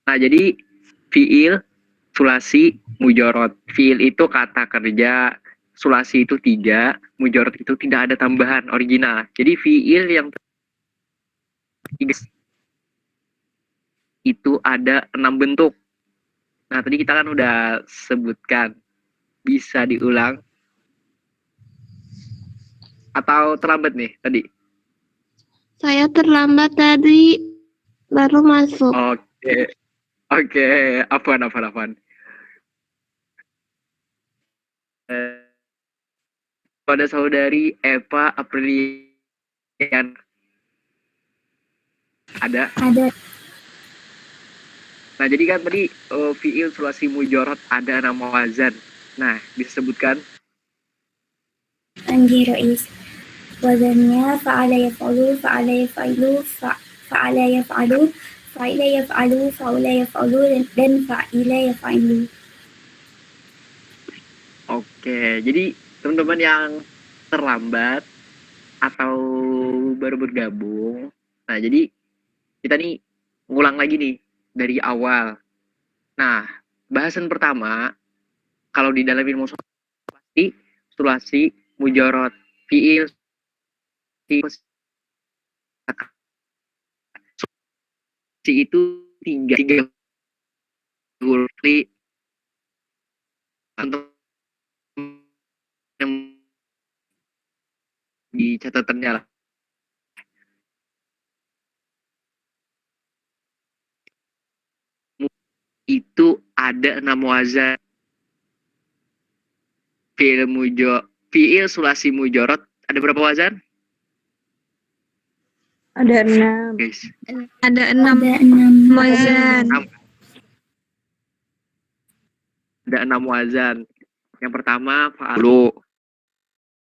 Nah, jadi fiil, sulasi, mujorot. Fiil itu kata kerja, sulasi itu 3, mujorot itu tidak ada tambahan original. Jadi fiil yang itu ada 6 bentuk. Nah, tadi kita kan udah sebutkan. Bisa diulang? Atau terlambat nih tadi? Saya terlambat tadi, baru masuk. Oke. Apaan. Pada saudari Eva Aprilian ada. Nah, jadi kan tadi fiil sulasi mujorot ada nama wazan. Nah, bisa sebutkan? Anji Rais. Wazannya fa'ala yaf'alu, fa'ala yaf'alu, fa'ala yaf'alu, fa'ila yaf'alu, fa'ula yaf'alu, dan fa'ila yaf'alu. Oke, jadi teman-teman yang terlambat atau baru bergabung, nah jadi kita nih ngulang lagi nih dari awal. Nah, bahasan pertama, kalau di dalam ilmu pasti sulasi, mujorot, fiil, itu tiga untuk yang di catatannya lah. Itu ada 6 wazan. Fiil sulasi mujorot ada berapa wazan? Ada 6. Guys. Ada 6 wazan. Ada 6 wazan. Yang pertama fa'alu.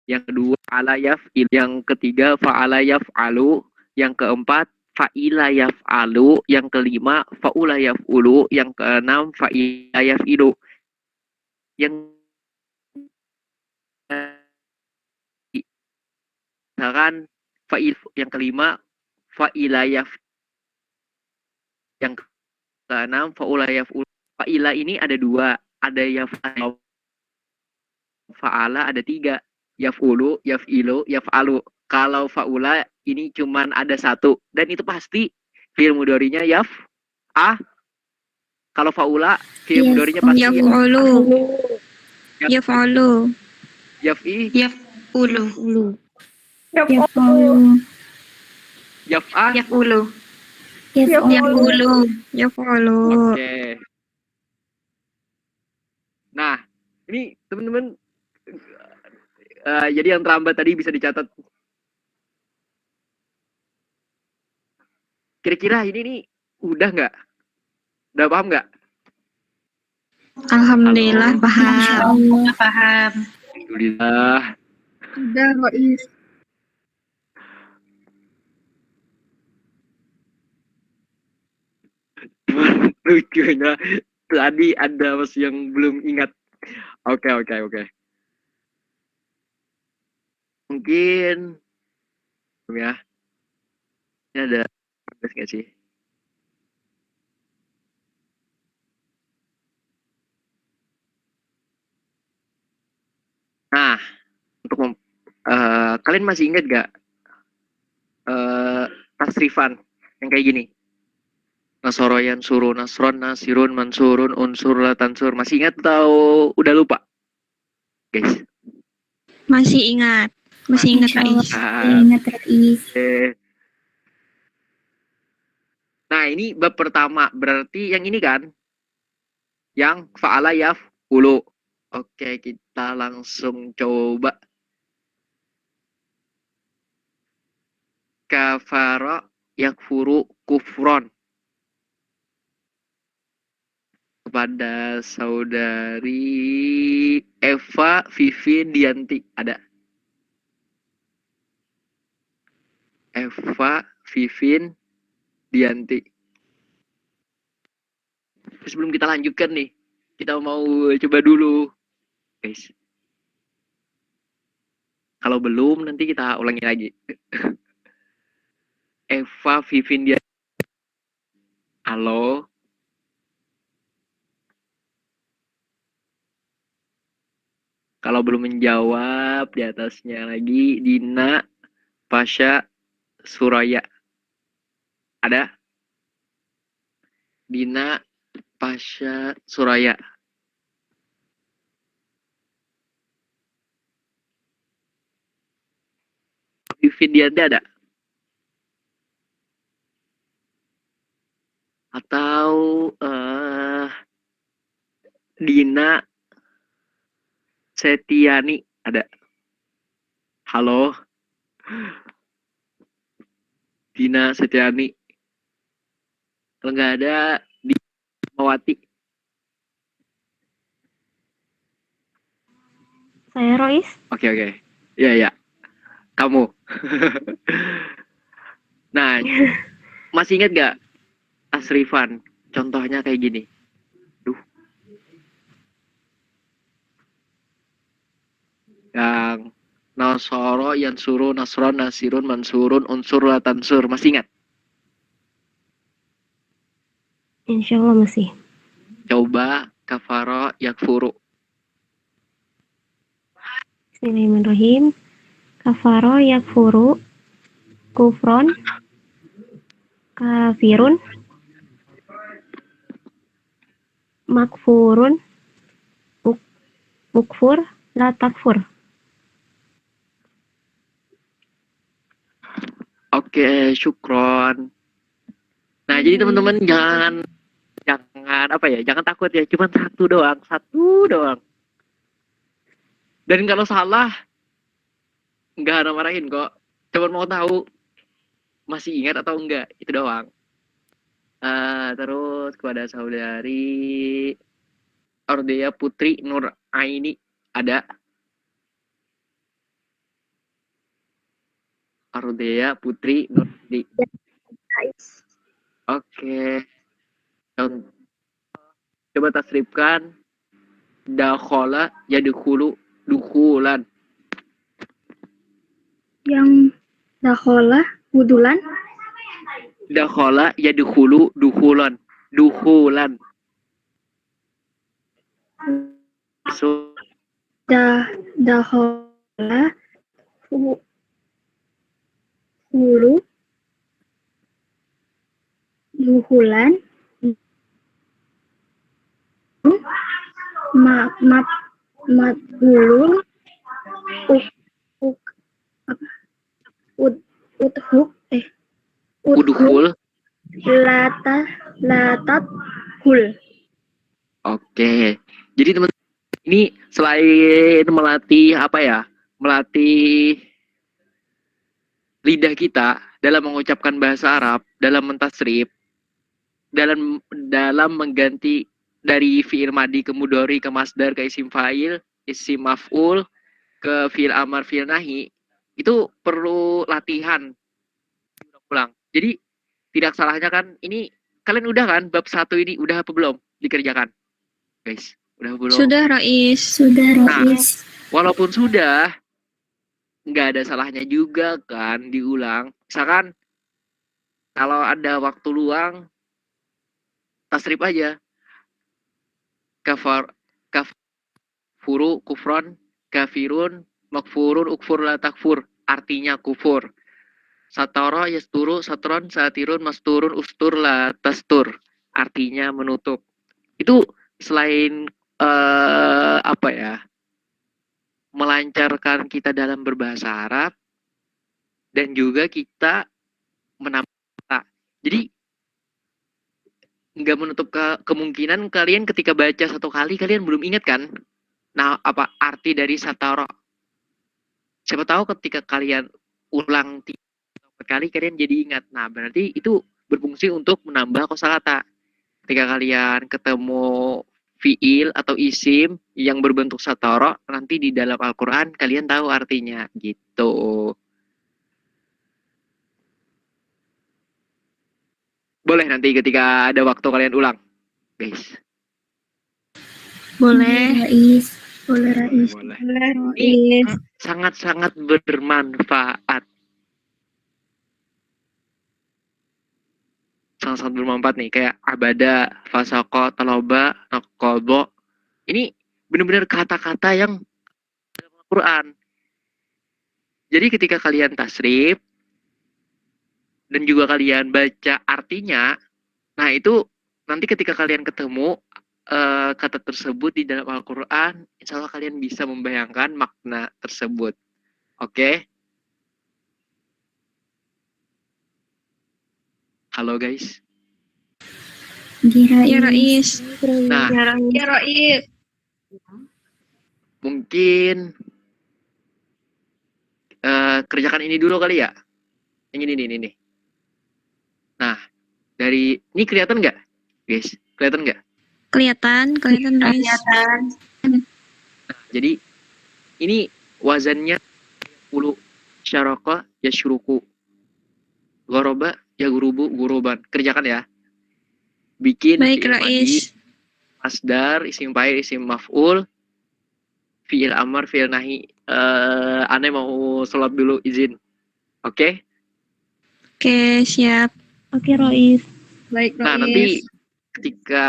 Yang kedua fa'ala yaf'il. Yang ketiga fa'ala yaf'alu. Yang keempat fa'ila yaf'alu. Yang kelima fa'ula yaf'ulu. Yang keenam fa'ila yaf'ilu. Yang misalkan fa'il yang kelima fa'ila yaf. Yang keenam fa'ula yaf'ulu. Fa'ila ini ada 2. Ada yaf'alu. Fa'ala ada 3. Yaf'ulu, yaf'ilu, yaf'alu. Kalau fa'ula ini cuman ada 1 dan itu pasti fi'il mudhari'nya kalau fa'ula fi'il mudhari'nya pasti Yaf'ulu. Yaf'ulu. Yaf'i. Yaf'ulu. Yaf'a. Yaf'ulu. Yaf'ulu. Yaf'ulu. Oke. Nah, ini teman-teman jadi yang terlambat tadi bisa dicatat. Kira-kira ini nih udah nggak? Udah paham nggak? Alhamdulillah paham. Paham. Alhamdulillah. Udah, Rois. Lucunya tadi ada masih yang belum ingat. Oke. Mungkin ya. Ini ada nggak sih? Nah, untuk kalian masih ingat gak tasrifan yang kayak gini? Nasoroyan, surun, nasron, nasirun, mansurun, unsur, latansur. Masih ingat atau udah lupa? Guys. Masih ingat. Masih ingat, Rais. Ingat, Rais. Nah, ini bab pertama. Berarti yang ini kan? Yang fa'ala yaf'ulu. Oke, kita langsung coba. Kafara yakfuru kufron. Kepada saudari Eva Vivin Dianti. Ada. Eva Vivin Dianti. Sebelum kita lanjutkan nih, kita mau coba dulu, guys. Kalau belum, nanti kita ulangi lagi. Eva Vivin Dianti. Halo. Kalau belum menjawab, di atasnya lagi Dina, Pasha, Suraya. Ada? Dina, Pasha, Suraya. Vividianda ada? Atau Dina Setiani ada? Halo, Dina Setiani. Kalau nggak ada, di Mawati. Saya Rois. Oke. Iya ya. Kamu. Nah, masih ingat gak Tasrifan? Contohnya kayak gini. Duh. Yang Nasoro, Yansuru, Nasron, Nasirun, Mansurun, Unsur, Latansur. Masih ingat? Insya Allah masih. Coba Kafaro, Yakfuru. Bismillahirrahmanirrahim. Kafaro yakfuru kufron kafirun makfurun ukfur la takfur. Oke, syukron. Nah, jadi teman-teman jangan apa ya, jangan takut ya, cuma satu doang. Dan kalau salah, nggak ada marahin kok. Cuma mau tahu masih ingat atau enggak, itu doang. Terus kepada saudari Ordea Putri Nur Aini ada? Ordea Putri Nur Aini. Oke. Coba tasrifkan dakhola yadkhulu dukhulan. Yang dakhola wudulan. Dakhola yadkhulu dukhulan. Dukhulan. So, Dakhola hulu duhulan madhulun uthuk udkhul. latat hul. Oke. Jadi teman-teman ini selain melatih apa ya? Melatih lidah kita dalam mengucapkan bahasa Arab, dalam mentasrif, dalam mengganti dari fi'il madi ke mudhari ke masdar ke isim fa'il, isim maf'ul ke fi'il amar fi'il nahi, itu perlu latihan ulang. Jadi tidak salahnya kan ini kalian udah kan bab 1 ini udah apa belum dikerjakan? Guys, udah belum? Sudah, Rois. Sudah, Rois. Walaupun sudah, nggak ada salahnya juga kan diulang. Misalkan kalau ada waktu luang, tasrif aja. Kafuru, kufron, kafirun, makfurun, ukfur, la takfur. Artinya kufur. Satoro, yasturu, satron, satirun, masturun, ustur, la tastur. Artinya menutup. Itu selain apa ya, melancarkan kita dalam berbahasa Arab dan juga kita menambah. Jadi nggak menutup kemungkinan kalian ketika baca satu kali kalian belum ingat kan? Nah, apa arti dari satara? Siapa tahu ketika kalian ulang 3 kali kalian jadi ingat. Nah, berarti itu berfungsi untuk menambah kosakata. Ketika kalian ketemu fiil atau isim yang berbentuk satara, nanti di dalam Al-Qur'an kalian tahu artinya gitu. Boleh nanti ketika ada waktu kalian ulang, guys. Boleh. Boleh, Rais. Boleh. Ini Sangat-sangat bermanfaat. Sangat-sangat bermanfaat nih. Kayak abada, fasako, taloba, nakobo. Ini benar-benar kata-kata yang Quran. Jadi ketika kalian tasrif dan juga kalian baca artinya, nah itu nanti ketika kalian ketemu kata tersebut di dalam Al-Quran, insya Allah kalian bisa membayangkan makna tersebut. Oke? Halo guys. Ya Rais. Nah, Ya Rais. mungkin kerjakan ini dulu kali ya. Yang ini. Nah, dari ini kelihatan nggak, guys? Kelihatan nggak? Kelihatan Rais. Jadi ini wazannya 10 syaraka yasyruku. Goroba ya gurubu guruban. Kerjakan ya. Bikin Baik fi'il madi, Rais. masdar, isim fa'il, isim maf'ul, fi'il amar, fi'il nahi. Aneh mau sholat dulu, izin. Oke? Oke, siap. Oke, Rois. Baik Nah, nanti ketika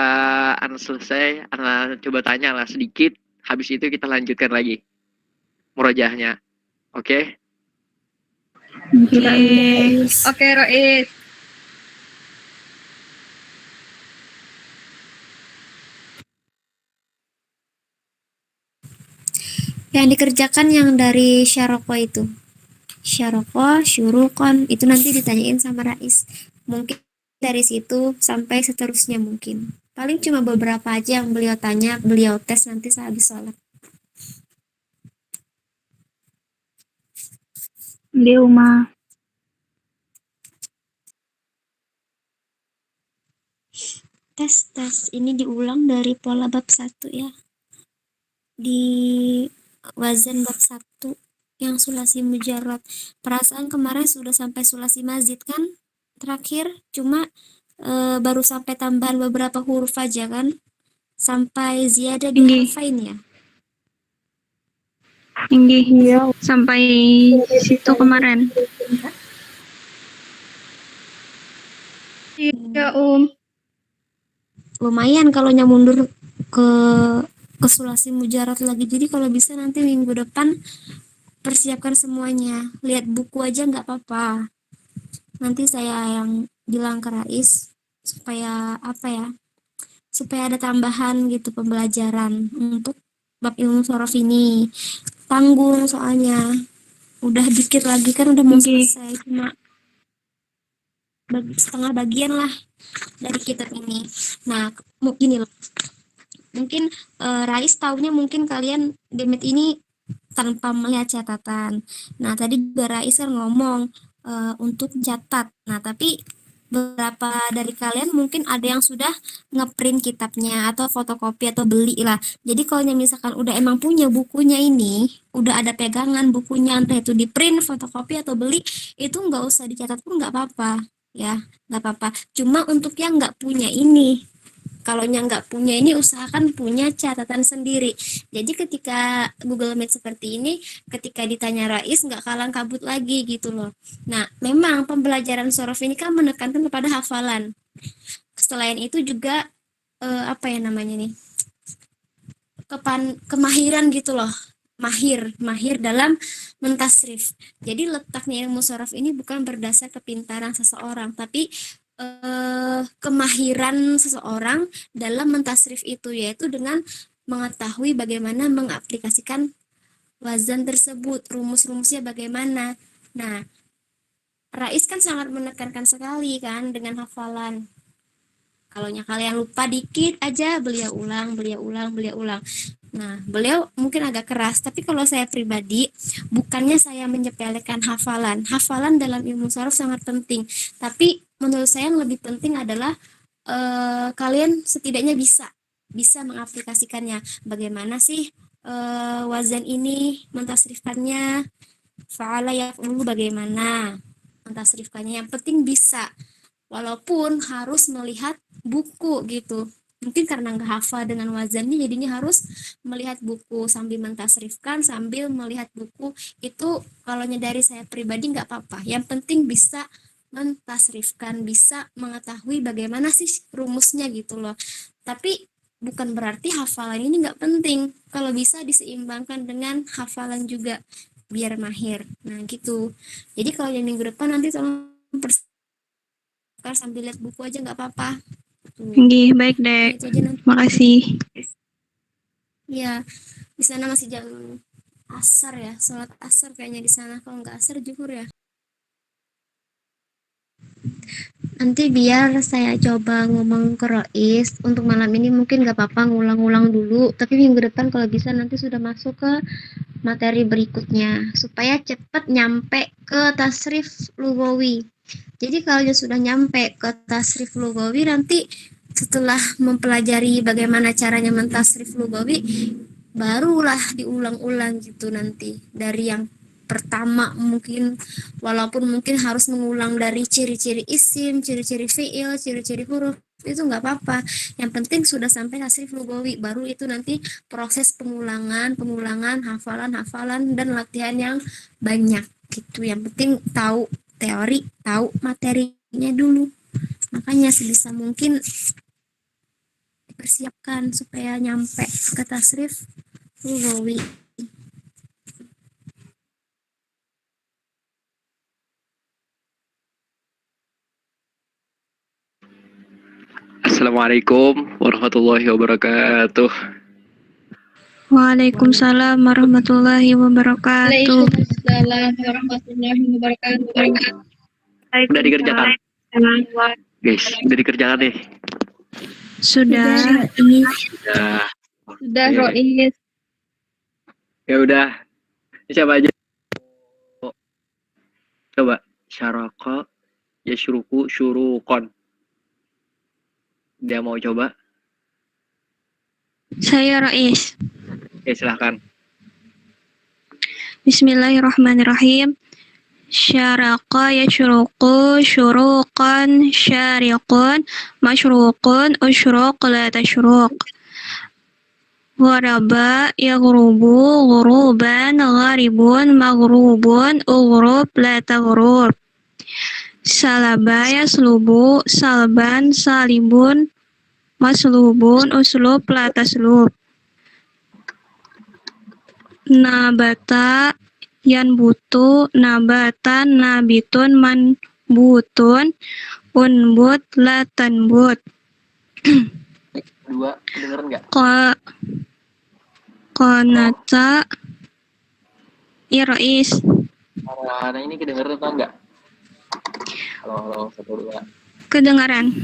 Ana selesai, Ana coba tanya lah sedikit. Habis itu kita lanjutkan lagi murojaahnya. Oke? Oke Rais. Yang dikerjakan yang dari syaroko itu. Syaroko, syurukon, itu nanti ditanyain sama Rais. Mungkin dari situ sampai seterusnya mungkin. Paling cuma beberapa aja yang beliau tanya, beliau tes nanti sehabis sholat. Di rumah. Tes. Ini diulang dari pola bab 1 ya. Di wazan bab 1 yang sulasi mujarrad. Perasaan kemarin sudah sampai sulasi mazid kan? Terakhir cuma baru sampai tambahan beberapa huruf aja kan? Sampai ziyadah di harfain ya. Tinggi. Sampai situ kemarin. Iya, Lumayan kalau mundur ke sulasi mujarrad lagi. Jadi kalau bisa nanti minggu depan persiapkan semuanya. Lihat buku aja nggak apa-apa. Nanti saya yang bilang ke Rais supaya supaya ada tambahan gitu pembelajaran untuk bab ilmu sorof ini. Tanggung soalnya. Udah dikit lagi kan udah mau selesai, cuma setengah bagian lah dari kitab ini. Nah, gini loh. Mungkin Rais taunya mungkin kalian Demet ini tanpa melihat catatan. Nah, tadi juga Rais kan ngomong untuk catat. Nah, tapi beberapa dari kalian mungkin ada yang sudah ngeprint kitabnya atau fotokopi atau beli lah. Jadi kalau misalkan udah emang punya bukunya ini, udah ada pegangan bukunya entah itu di print, fotokopi atau beli, itu nggak usah dicatat pun nggak apa-apa ya, nggak apa-apa. Cuma untuk yang nggak punya ini, kalau yang nggak punya ini usahakan punya catatan sendiri. Jadi ketika Google Meet seperti ini, ketika ditanya Rais nggak kalang kabut lagi gitu loh. Nah, memang pembelajaran sorof ini kan menekankan kepada hafalan. Selain itu juga apa ya namanya nih, kemahiran gitu loh. Mahir dalam mentasrif. Jadi letaknya ilmu sorof ini bukan berdasar kepintaran seseorang, tapi kemahiran seseorang dalam mentasrif itu, yaitu dengan mengetahui bagaimana mengaplikasikan wazan tersebut, rumus-rumusnya bagaimana. Nah, Rais kan sangat menekankan sekali kan dengan hafalan. Kalau kalian lupa dikit aja, beliau ulang. Nah, beliau mungkin agak keras, tapi kalau saya pribadi, bukannya saya menyepelekan hafalan. Hafalan dalam ilmu sorof sangat penting, tapi menurut saya yang lebih penting adalah kalian setidaknya bisa mengaplikasikannya. Bagaimana sih wazan ini mentasrifkannya? Fa'ala yaf'ulu bagaimana mentasrifkannya? Yang penting bisa, walaupun harus melihat buku gitu. Mungkin karena nggak hafal dengan wazannya, jadinya harus melihat buku sambil mentasrifkan, sambil melihat buku. Itu kalau dari saya pribadi nggak apa-apa. Yang penting bisa mentasrifkan, bisa mengetahui bagaimana sih rumusnya gitu loh. Tapi bukan berarti hafalan ini nggak penting. Kalau bisa diseimbangkan dengan hafalan juga biar mahir. Nah gitu. Jadi kalau yang minggu depan nanti tolong sambil lihat buku aja nggak apa-apa. Tuh. Nggih, baik, Nah, Dek. itu aja nanti. Makasih. Ya, di sana masih jam asar ya, sholat asar kayaknya di sana. Kalau nggak asar zuhur ya. Nanti biar saya coba ngomong ke Rois untuk malam ini mungkin nggak apa-apa ngulang-ulang dulu, tapi minggu depan kalau bisa nanti sudah masuk ke materi berikutnya supaya cepat nyampe ke tasrif lugawi. Jadi kalau dia sudah nyampe ke tasrif lugawi nanti setelah mempelajari bagaimana caranya mentasrif lugawi barulah diulang-ulang gitu nanti dari yang pertama mungkin, walaupun mungkin harus mengulang dari ciri-ciri isim, ciri-ciri fiil, ciri-ciri huruf, itu nggak apa-apa. Yang penting sudah sampai tasrif lugawi, baru itu nanti proses pengulangan, hafalan dan latihan yang banyak gitu. Yang penting tahu teori, tahu materinya dulu. Makanya sebisa mungkin dipersiapkan supaya nyampe ke tasrif lugawi. Assalamualaikum warahmatullahi wabarakatuh. Waalaikumsalam warahmatullahi wabarakatuh. Waalaikumsalam warahmatullahi wabarakatuh. Udah dikerjakan, guys. Udah dikerjakan nih. Sudah. Udah. Sudah, Oke. Rois. Ya udah. Siapa aja? Coba. Syaraka, yashruku, syurukon. Dia mau coba? Saya Rois. Oke, silahkan. Bismillahirrahmanirrahim. Syaraka yashruqu syuruqan syariqun masyruqun usyruq la tashruq. Gharaba yaghrubu ghuruban gharibun maghrubun ughrub la taghrub. Salaba yaslubu salban salibun maslubun uslub la taslub. Nabata yanbutu nabatan nabitun manbutun unbut la tanbut. Dua, kedengeran nggak? Qanata Irois. Nah, ini kedengeran atau enggak? Halo, satu dua. Kedengaran.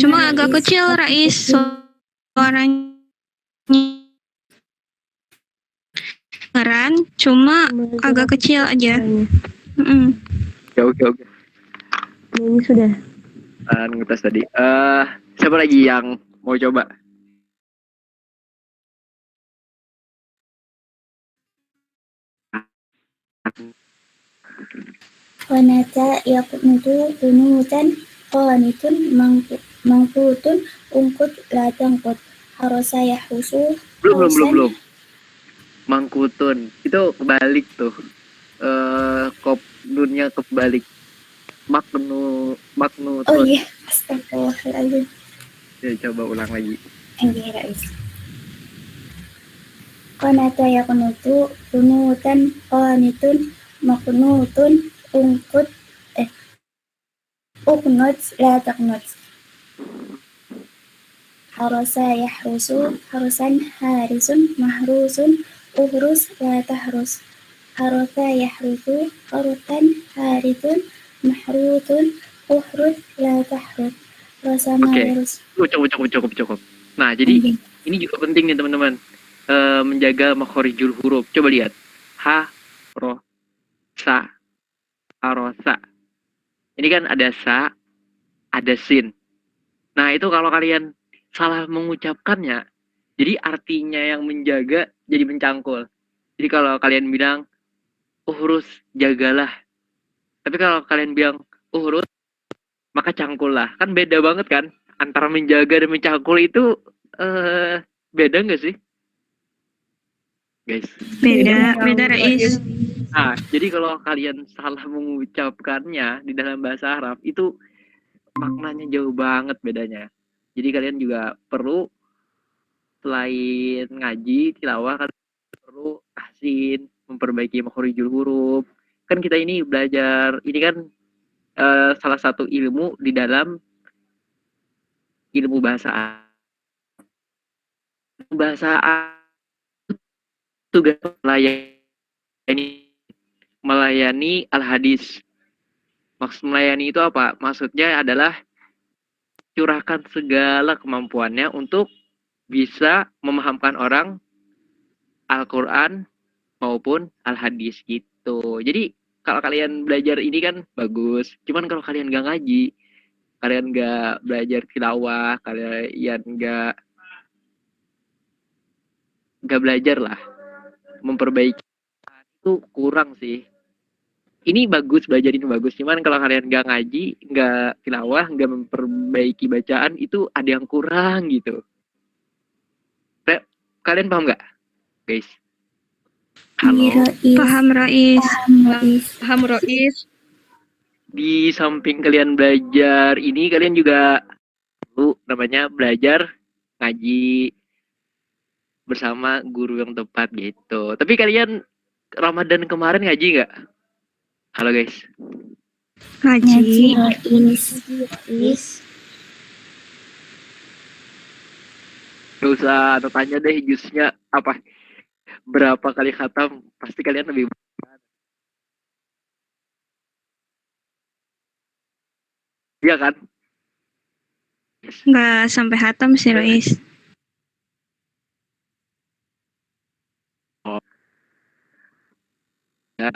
Cuma agak kecil Rais suaranya. Kedengaran, cuma agak kecil aja. Oke. Ini sudah. Ngetes tadi. Siapa lagi yang mau coba? Qanata yaqnutu qunutan qanitun mangkutun ungkut la tangkut harasa yahrusu Belum. Mangkutun. Itu kebalik tuh. Kop dunnya kebalik. Maknutun. Oh iya, astagfirullahaladzim. Ya, coba ulang lagi. Enggak, Rais. Qanata yaqnutu qunutan qanitun maqnutun ungkut uqnut la taqnut harasa yahrusu harusan harisun mahrusun uhrus la tahrus harasa yahrusu harusan haritun mahrutun uhrus la tahrus rasa mahrus. Cukup. Nah, jadi ini juga penting nih teman-teman. Menjaga makhorijul huruf. Coba lihat. Ha, ro, sa, arosa. Ini kan ada sa, ada sin. Nah, itu kalau kalian salah mengucapkannya, jadi artinya yang menjaga jadi mencangkul. Jadi kalau kalian bilang uhrus, jagalah. Tapi kalau kalian bilang uhrus, maka cangkullah. Kan beda banget kan? Antara menjaga dan mencangkul itu beda nggak sih? Guys. Beda Rais. Nah, jadi kalau kalian salah mengucapkannya di dalam bahasa Arab itu maknanya jauh banget bedanya. Jadi kalian juga perlu selain ngaji tilawah kan perlu tahsin, memperbaiki makhorijul huruf. Kan kita ini belajar ini kan salah satu ilmu di dalam ilmu bahasa tugas melayani al-hadis. Maksud melayani itu apa? Maksudnya adalah curahkan segala kemampuannya untuk bisa memahamkan orang Al-Quran maupun al-hadis gitu. Jadi kalau kalian belajar ini kan bagus. Cuman kalau kalian gak ngaji, kalian gak belajar tilawah, kalian gak belajar lah memperbaiki, itu kurang sih. Ini bagus, belajar ini bagus. Cuman kalau kalian gak ngaji, gak tilawah, gak memperbaiki bacaan, itu ada yang kurang gitu. Kalian paham gak, guys? Halo. Paham, Rais. Paham, Rois. Di samping kalian belajar ini, kalian juga namanya belajar ngaji bersama guru yang tepat gitu. Tapi kalian Ramadan kemarin ngaji nggak? Halo guys. Ngaji. Gak usah tanya deh jusnya apa, berapa kali khatam, pasti kalian lebih. Iya kan? Nggak sampai hatam sih, Rais. Ya,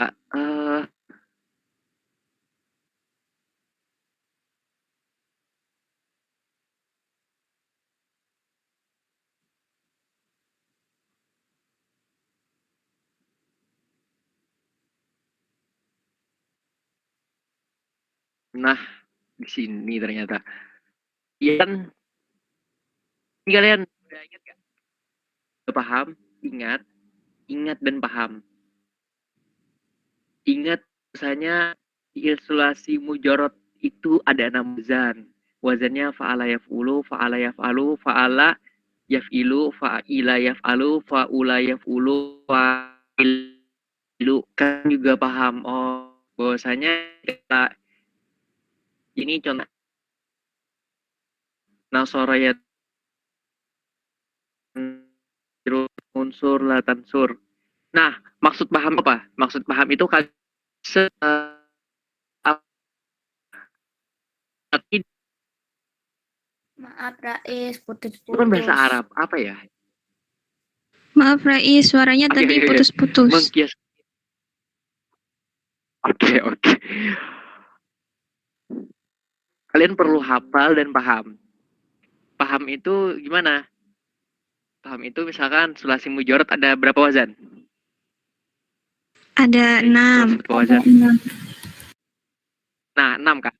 nah di sini ternyata. Iya kan? Ini kalian udah ingat gak? Udah paham? Ingat dan paham. Ingat misalnya ilustrasi mujarot itu ada 6 wazan. Wazannya fa'ala yaf'ulu, fa'ala yaf'alu, fa'ala yaf'ilu, fa'ila yaf'alu, fa'ula yaf'ulu, fa'ilu. Kan juga paham. Oh, bahwasanya kita ini contoh nasorayat unsur latansur. Nah, maksud paham apa? Maksud paham itu kan Maaf Rais, itu kan putus-putus. bahasa Arab apa ya? Maaf, Rais. Suaranya Oke, tadi oke, oke. putus-putus. Mengkias. Oke. Kalian perlu hafal dan paham. Paham itu gimana? Paham itu misalkan sulasi mujarot ada berapa wazan? Ada 6. Berapa wazan? Nah, 6 kan.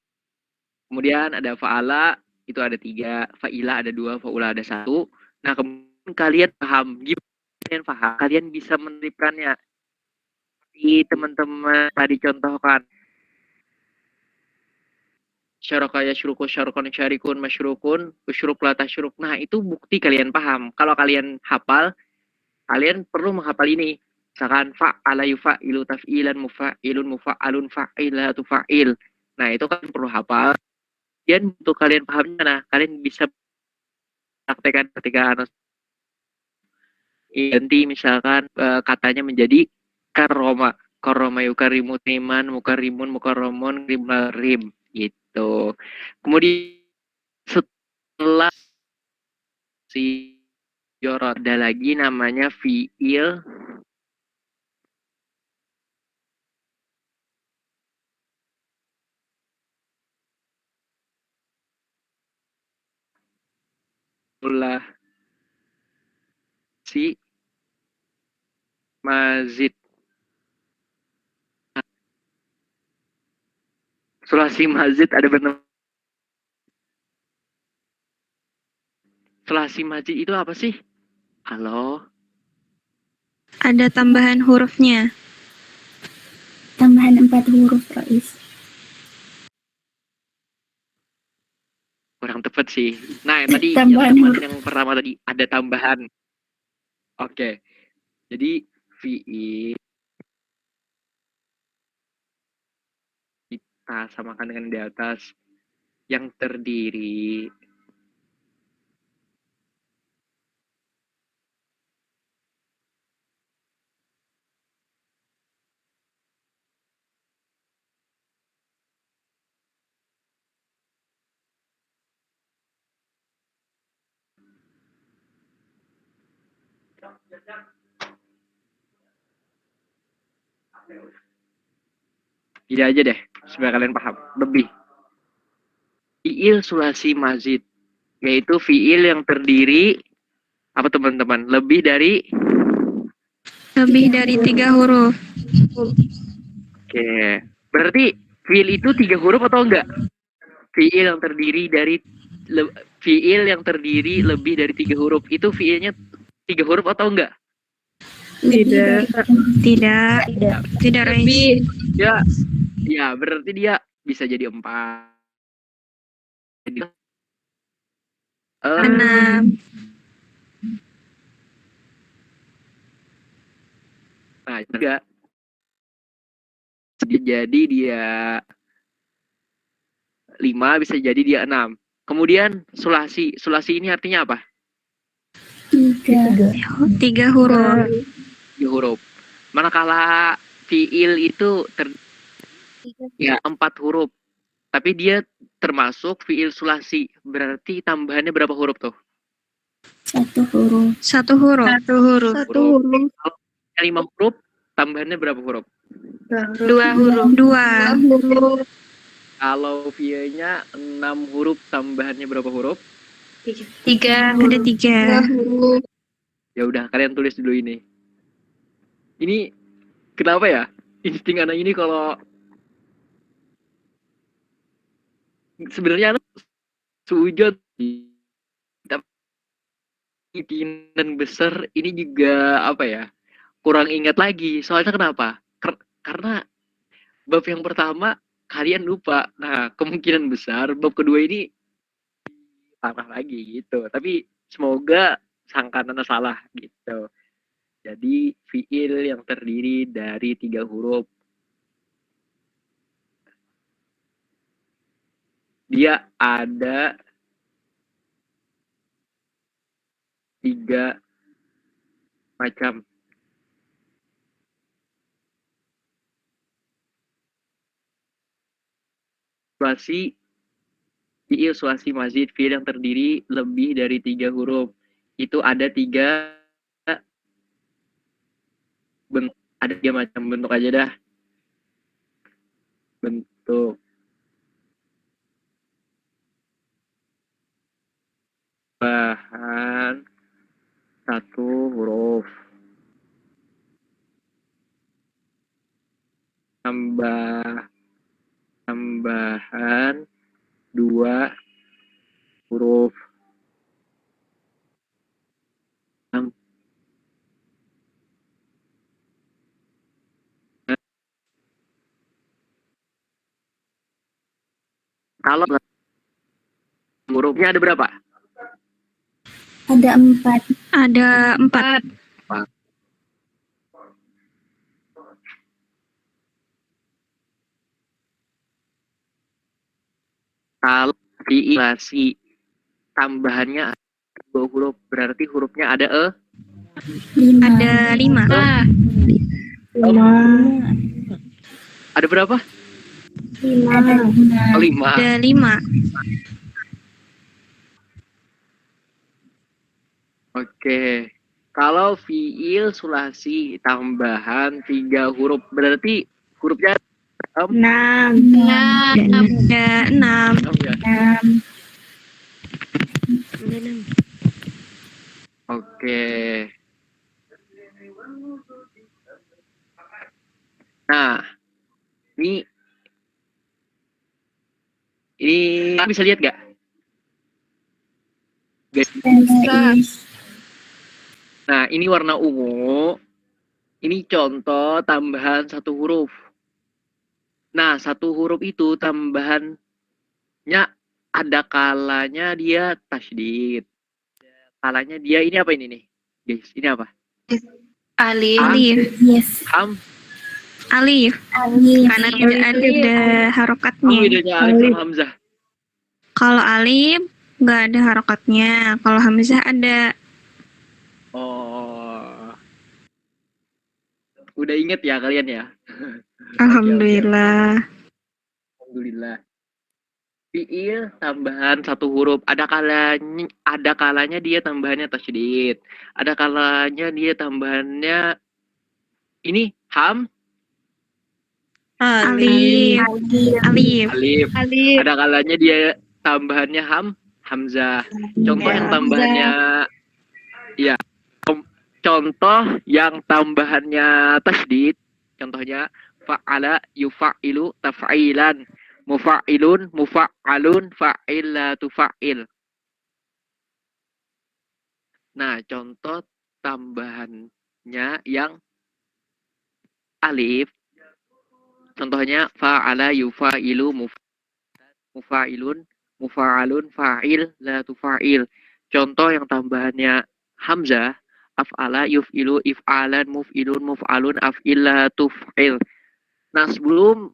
Kemudian ada fa'ala itu ada 3, fa'ila ada 2, fa'ula ada 1. Nah, kemudian kalian paham, gimana kalian paham? Kalian bisa meneripkannya. Di teman-teman tadi contohkan. Syaraka yasyruku syarakan syarikun masyrukun usyuruk la tasyruk. Nah, itu bukti kalian paham. Kalau kalian hafal, kalian perlu menghafal ini. Misalkan fa'ala yufa'ilu taf'ilan mufa'ilun mufa'alun fa'ilatu fa'il. Nah, itu kan perlu hafal. Dan untuk kalian pahamnya, nah, kalian bisa praktekkan ketika ganti misalkan katanya menjadi karoma. Karoma yukarimu timan, mukarimun, mukaromon, rim gitu. Kemudian setelah si jorot ada lagi namanya fiil ulah si mazid. Sulasi mazid ada benar. Sulasi mazid itu apa sih? Halo? Ada tambahan hurufnya. Tambahan 4 huruf Rais. Kurang tepat sih. Nah, yang tadi Tambahan yang, huruf. yang pertama tadi ada tambahan Oke. Jadi fiil kita samakan dengan di atas yang terdiri ini aja deh supaya kalian paham lebih. Fiil sulasi mazid yaitu fiil yang terdiri apa teman-teman? Lebih dari 3 huruf. Oke. Berarti fiil itu 3 huruf atau enggak? Fiil yang terdiri dari fiil yang terdiri lebih dari 3 huruf itu fiilnya 3 huruf atau enggak? Tidak. Tidak Rais. Lebih. Ya berarti dia bisa jadi 4. Jadi 6. Nah, juga jadi dia 5 bisa jadi dia 6. Kemudian sulasi. Sulasi ini artinya apa? 3 huruf. 3 huruf. Manakala fiil itu ya 4 huruf. Tapi dia termasuk fiil sulasi. Berarti tambahannya berapa huruf tuh? 1 huruf. 1 huruf. 5 huruf, tambahannya berapa huruf? 2 huruf. Kalau fiilnya 6 huruf, tambahannya berapa huruf? 3 Ada 3. Ya udah, kalian tulis dulu ini. Ini kenapa ya? Insting anak ini kalau sebenarnya anak sujud tapi kemungkinan besar ini juga apa ya? Kurang ingat lagi. Soalnya kenapa? Karena bab yang pertama kalian lupa. Nah, kemungkinan besar bab kedua ini salah lagi gitu. Tapi semoga sangkaan Anda salah gitu. Jadi fiil yang terdiri dari 3 huruf. Dia ada 3 macam. Sulasi, fiil sulasi mazid, fiil yang terdiri lebih dari 3 huruf. Itu ada 3 bentuk, ada 3 macam bentuk aja dah. Bentuk bahan 1 huruf. Tambahan 2 huruf. Kalau hurufnya ada berapa? Ada 4. Ada 4. Kalau fiilasi tambahannya 2 huruf, berarti hurufnya ada 5. Ada 5. ada berapa? 5. Oh, 5. Ada 5. Oke. Kalau fiil sulasi tambahan 3 huruf, berarti hurufnya 6. Ada 6. ya. Oke. Nah, ini bisa lihat nggak? Nah, ini warna ungu. Ini contoh tambahan 1 huruf. Nah, 1 huruf itu tambahannya ada kalanya dia tasydid. Kalanya dia ini apa ini nih? Guys, ini apa? Alif. Yes. Ham. Alif. Alif. Karena tidak ada Apa harokatnya. bedanya alif sama hamzah? Kalau alif nggak ada harokatnya. Kalau hamzah ada. Oh. Udah inget ya kalian ya? Alhamdulillah. Alhamdulillah. Fiil tambahan satu huruf. Ada kalanya dia tambahannya tasydid. Ada kalanya dia tambahannya ini ham Alif. Alif. alif. Ada kalanya dia tambahannya hamzah. Contoh yang tambahannya ya. Contoh yang tambahannya tasydid. Contohnya fa'ala yufa'ilu taf'ilan. Mufa'ilun, mufa'alun, fa'ilatu fa'il. Nah, contoh tambahannya yang alif. Contohnya fa'ala yufa'ilu mufa'ilun, mufa'alun, fa'il, la tufa'il. Contoh yang tambahannya hamzah, af'ala yuf'ilu, if'alan, muf'ilun, muf'alun, af'il, la tuf'il. Nah, sebelum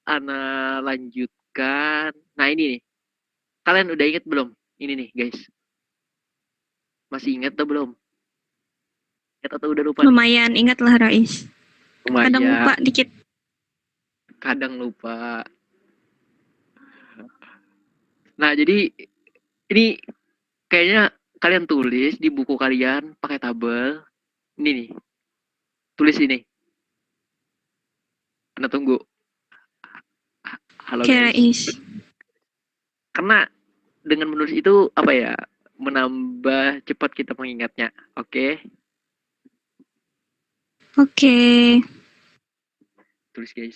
Ana lanjutkan. Nah, ini nih. Kalian udah inget belum? Ini nih, guys. Masih ingat atau belum? Ingat atau udah lupa? Lumayan ingat lah Rais. Lumayan. Kadang lupa dikit. Kadang lupa. Nah, jadi ini kayaknya kalian tulis di buku kalian pakai tabel. Ini nih. Tulis ini. Anda tunggu. Halo Oke guys. Rais. Karena dengan menulis itu apa ya? Menambah cepat kita mengingatnya. Oke. Oke. Tulis guys.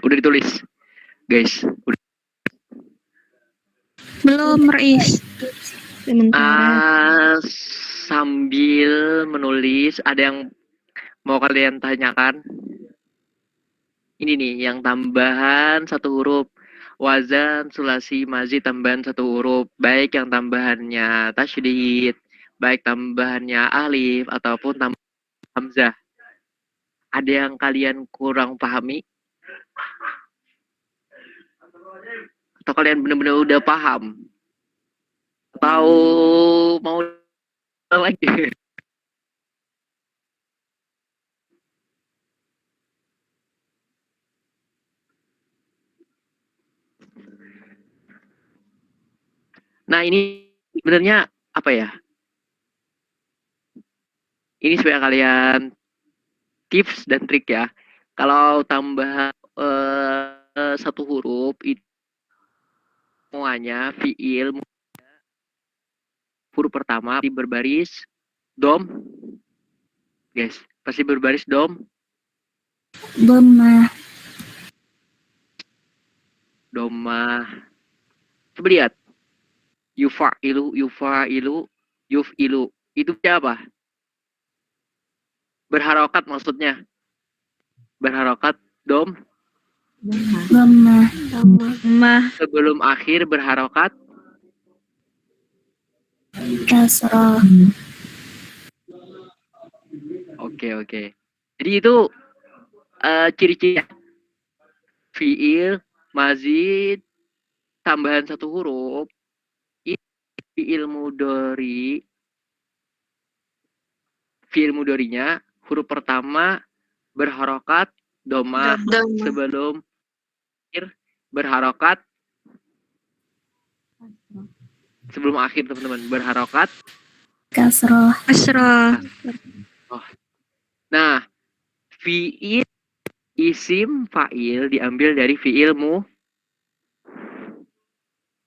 Udah ditulis. Guys, udah. Belum Rais. Sambil menulis, ada yang mau kalian tanyakan? Ini nih, yang tambahan satu huruf. Wazan, sulasi, mazid, tambahan satu huruf. Baik yang tambahannya tasydid, baik tambahannya alif, ataupun tambahan hamzah. Ada yang kalian kurang pahami? Atau kalian benar-benar udah paham? Atau mau lagi? Nah, ini sebenarnya apa ya? Ini supaya kalian tips dan trik ya. Kalau tambah satu huruf itu semuanya fiil huruf pertama di berbaris dom. Guys, pasti berbaris dom. Domah. Domah. Coba lihat. Yufa'ilu, yufa'ilu, yuf'ilu. Itu apa? Berharokat maksudnya. Berharokat dom. Domah. Sebelum akhir berharokat Kasroh. Oke. Jadi itu ciri-ciri fiil, mazid, tambahan satu huruf, fiil mudorinya huruf pertama berharokat Doma sebelum akhir berharokat sebelum akhir teman-teman berharokat. kasroh, Kasroh. Nah, fiil isim fa'il diambil dari fiil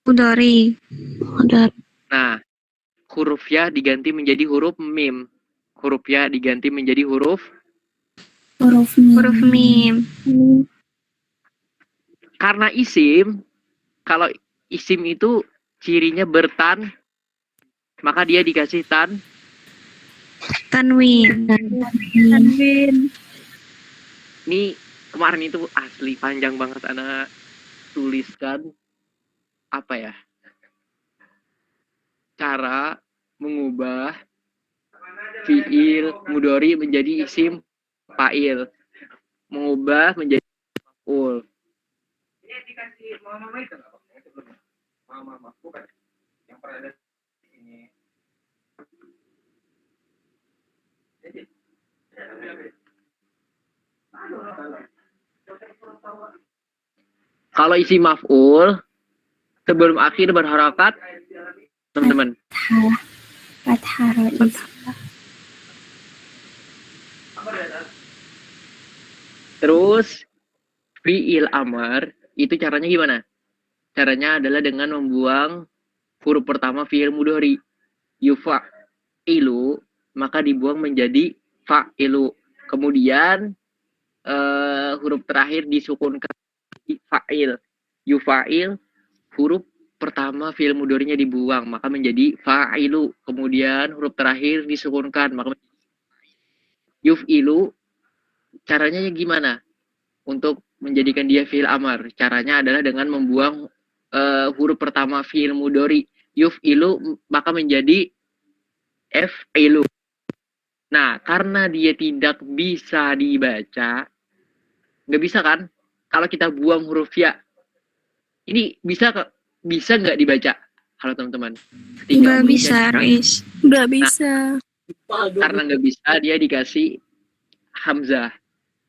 Udori. Nah, huruf ya diganti menjadi huruf mim. Huruf ya diganti menjadi huruf. huruf Huruf mim. Karena isim, kalau isim itu cirinya bertan, maka dia dikasih Tanwin. Tanwin. Ini kemarin itu asli panjang banget anak tuliskan apa ya? Cara mengubah fiil mudori menjadi isim fa'il. Mengubah menjadi maf'ul. Ini dikasih mama itu mama bukan yang pernah ada di sini. Kalau isi maf'ul sebelum akhir berharokat, teman-teman. fathah rois, Terus fi'il amar itu caranya gimana? Caranya adalah dengan membuang huruf pertama fi'il mudhari. Yufa'ilu, maka dibuang menjadi fa'ilu. Kemudian huruf terakhir disukunkan fa'il. Yufa'il, huruf pertama fi'il mudhari'nya dibuang, maka menjadi fa'ilu. Kemudian huruf terakhir disukunkan, maka yuf'ilu. Caranya gimana? Untuk menjadikan dia fi'il amar. Caranya adalah dengan membuang huruf pertama fi'il mudhari. Yuf'ilu, maka menjadi f'ilu. Nah, karena dia tidak bisa dibaca, nggak bisa kan? Kalau kita buang huruf ya, ini bisa nggak dibaca? Halo teman-teman. Nggak bisa, Rois. Nggak bisa. Karena nggak bisa, dia dikasih hamzah,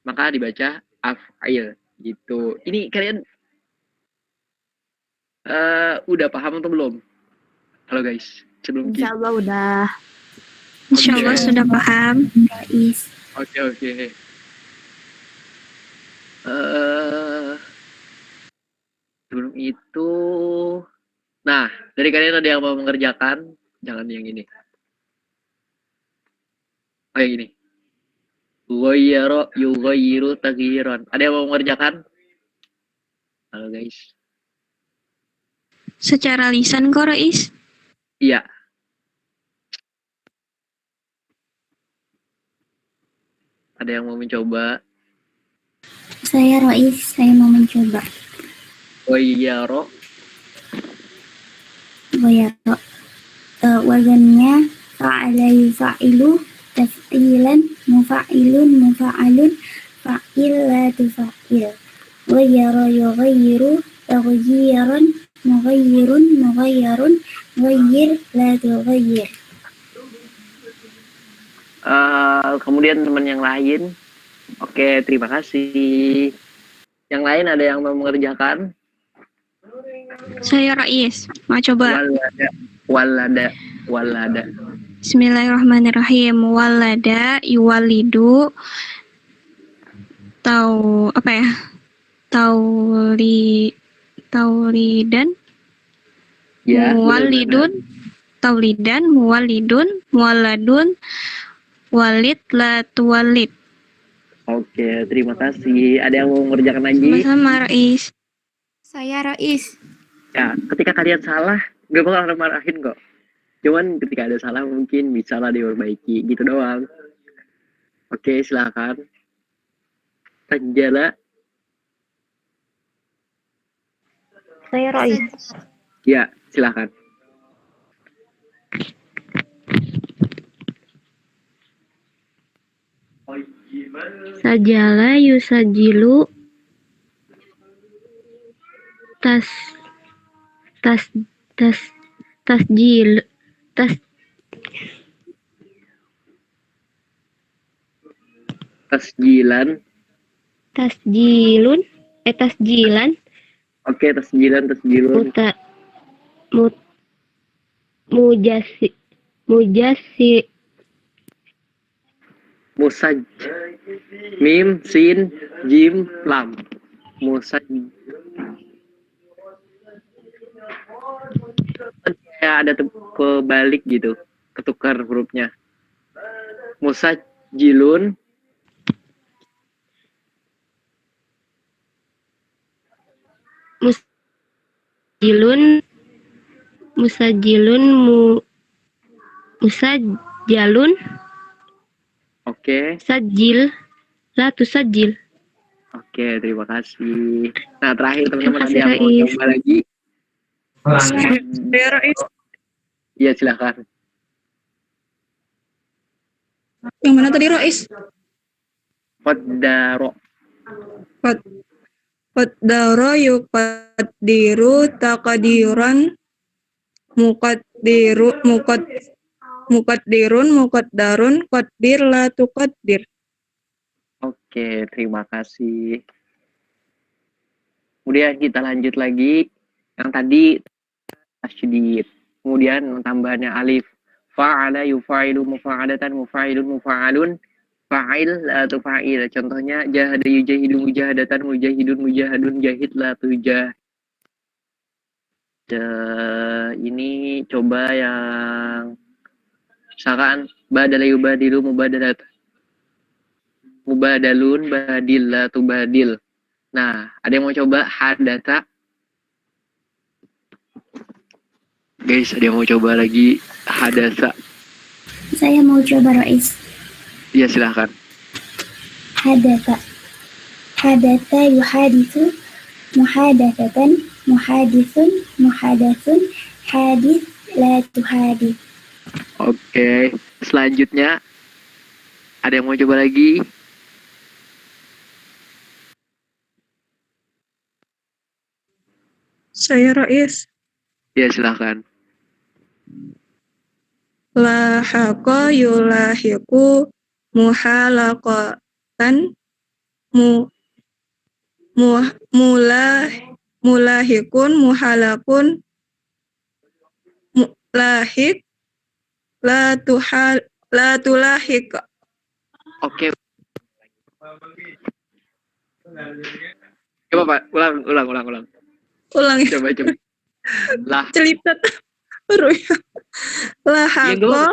maka dibaca af'il gitu. Ini kalian udah paham atau belum? Halo guys, sebelum Insya Allah udah. Insya Allah sudah paham. rois, Oke. Sebelum itu, nah dari kalian ada yang mau mengerjakan? Jangan yang ini. Oh yang ini. Ghayyara yughayyiru taghyiran. Ada yang mau mengerjakan? Halo guys. Secara lisan kok, Rois? Iya. Ada yang mau mencoba? saya rois, saya mau mencoba. Ghayyara. Goyaro, wazannya fa'ala yufa'ilu, taf'ilan, mufa'ilun, mufa'alun, fa'ilatu fa'il. Goyaro yughayyiru, taghyiran, mughayyirun, mughayyarun, ghayyir, la tughayyir. Kemudian teman yang lain. Oke, terima kasih. Yang lain ada yang mau mengerjakan? Saya Rois. Mau coba? Walada. Bismillahirrahmanirrahim. Walada yuwalidu apa ya? Taulidan Ya, muwalidun taulidan muwalidun muwaladun walid la tuwalid. Oke, terima kasih. Ada yang mau mengerjakan lagi? Sama-sama, Rois. Saya Rois. Ya, ketika kalian salah, gak bakal marahin kok. Cuman ketika ada salah mungkin bisa lah diperbaiki, gitu doang. Oke, silakan. Tanjala. Saya Rois. Ya, silakan. Sajala yusajilu Tasjilan. tasjilun, tasjilan, Oke, tasjilun. muta, mut, mujasi, mujasi, Musaj. Mim, sin, jim, lam. Musaj. Kayak ada kebalik gitu, ketukar hurufnya. Musajilun, musajilun, musajilun, musajalun, oke. sajil, la tusajil. Oke, terima kasih. Nah, terakhir teman-teman ada Terima kasih, yang mau Rais. coba lagi? Saya Rais. Iya, silakan. Yang mana tadi Rais? Qaddaro. Qaddara yuqaddiru taqdiran muqaddirun muqaddarun qaddir la tuqaddir. Oke, terima kasih. Kemudian kita lanjut lagi. Yang tadi tasydid. Kemudian tambahannya alif. Fa'ala yufa'ilu mufa'adatan mufa'ilun mufa'alun. Fa'il la tufa'il. Contohnya jahada yujahidu mujahadatan mujahidun mujahadun jahid la tujah. Ini coba yang misalkan badala yubadilu mubadalat. Mubadalun badil la tubadil. Nah, ada yang mau coba hadata? Guys, ada yang mau coba lagi hadasa? Saya mau coba Rais. Iya, silahkan. Hadatha. Hadatha yuhadithu muhadatsatan muhaditsun muhadatsun hadits la tuhadits. Oke, selanjutnya ada yang mau coba lagi? Saya Rais. Ya, silahkan. Lahaqa yulahiqu muhalaqatan mulahikun muhalakun lahik la tulahik. Oke. Coba Pak, ulang. Ulang ya. Coba. Lah, Celipat. yang Lahaqa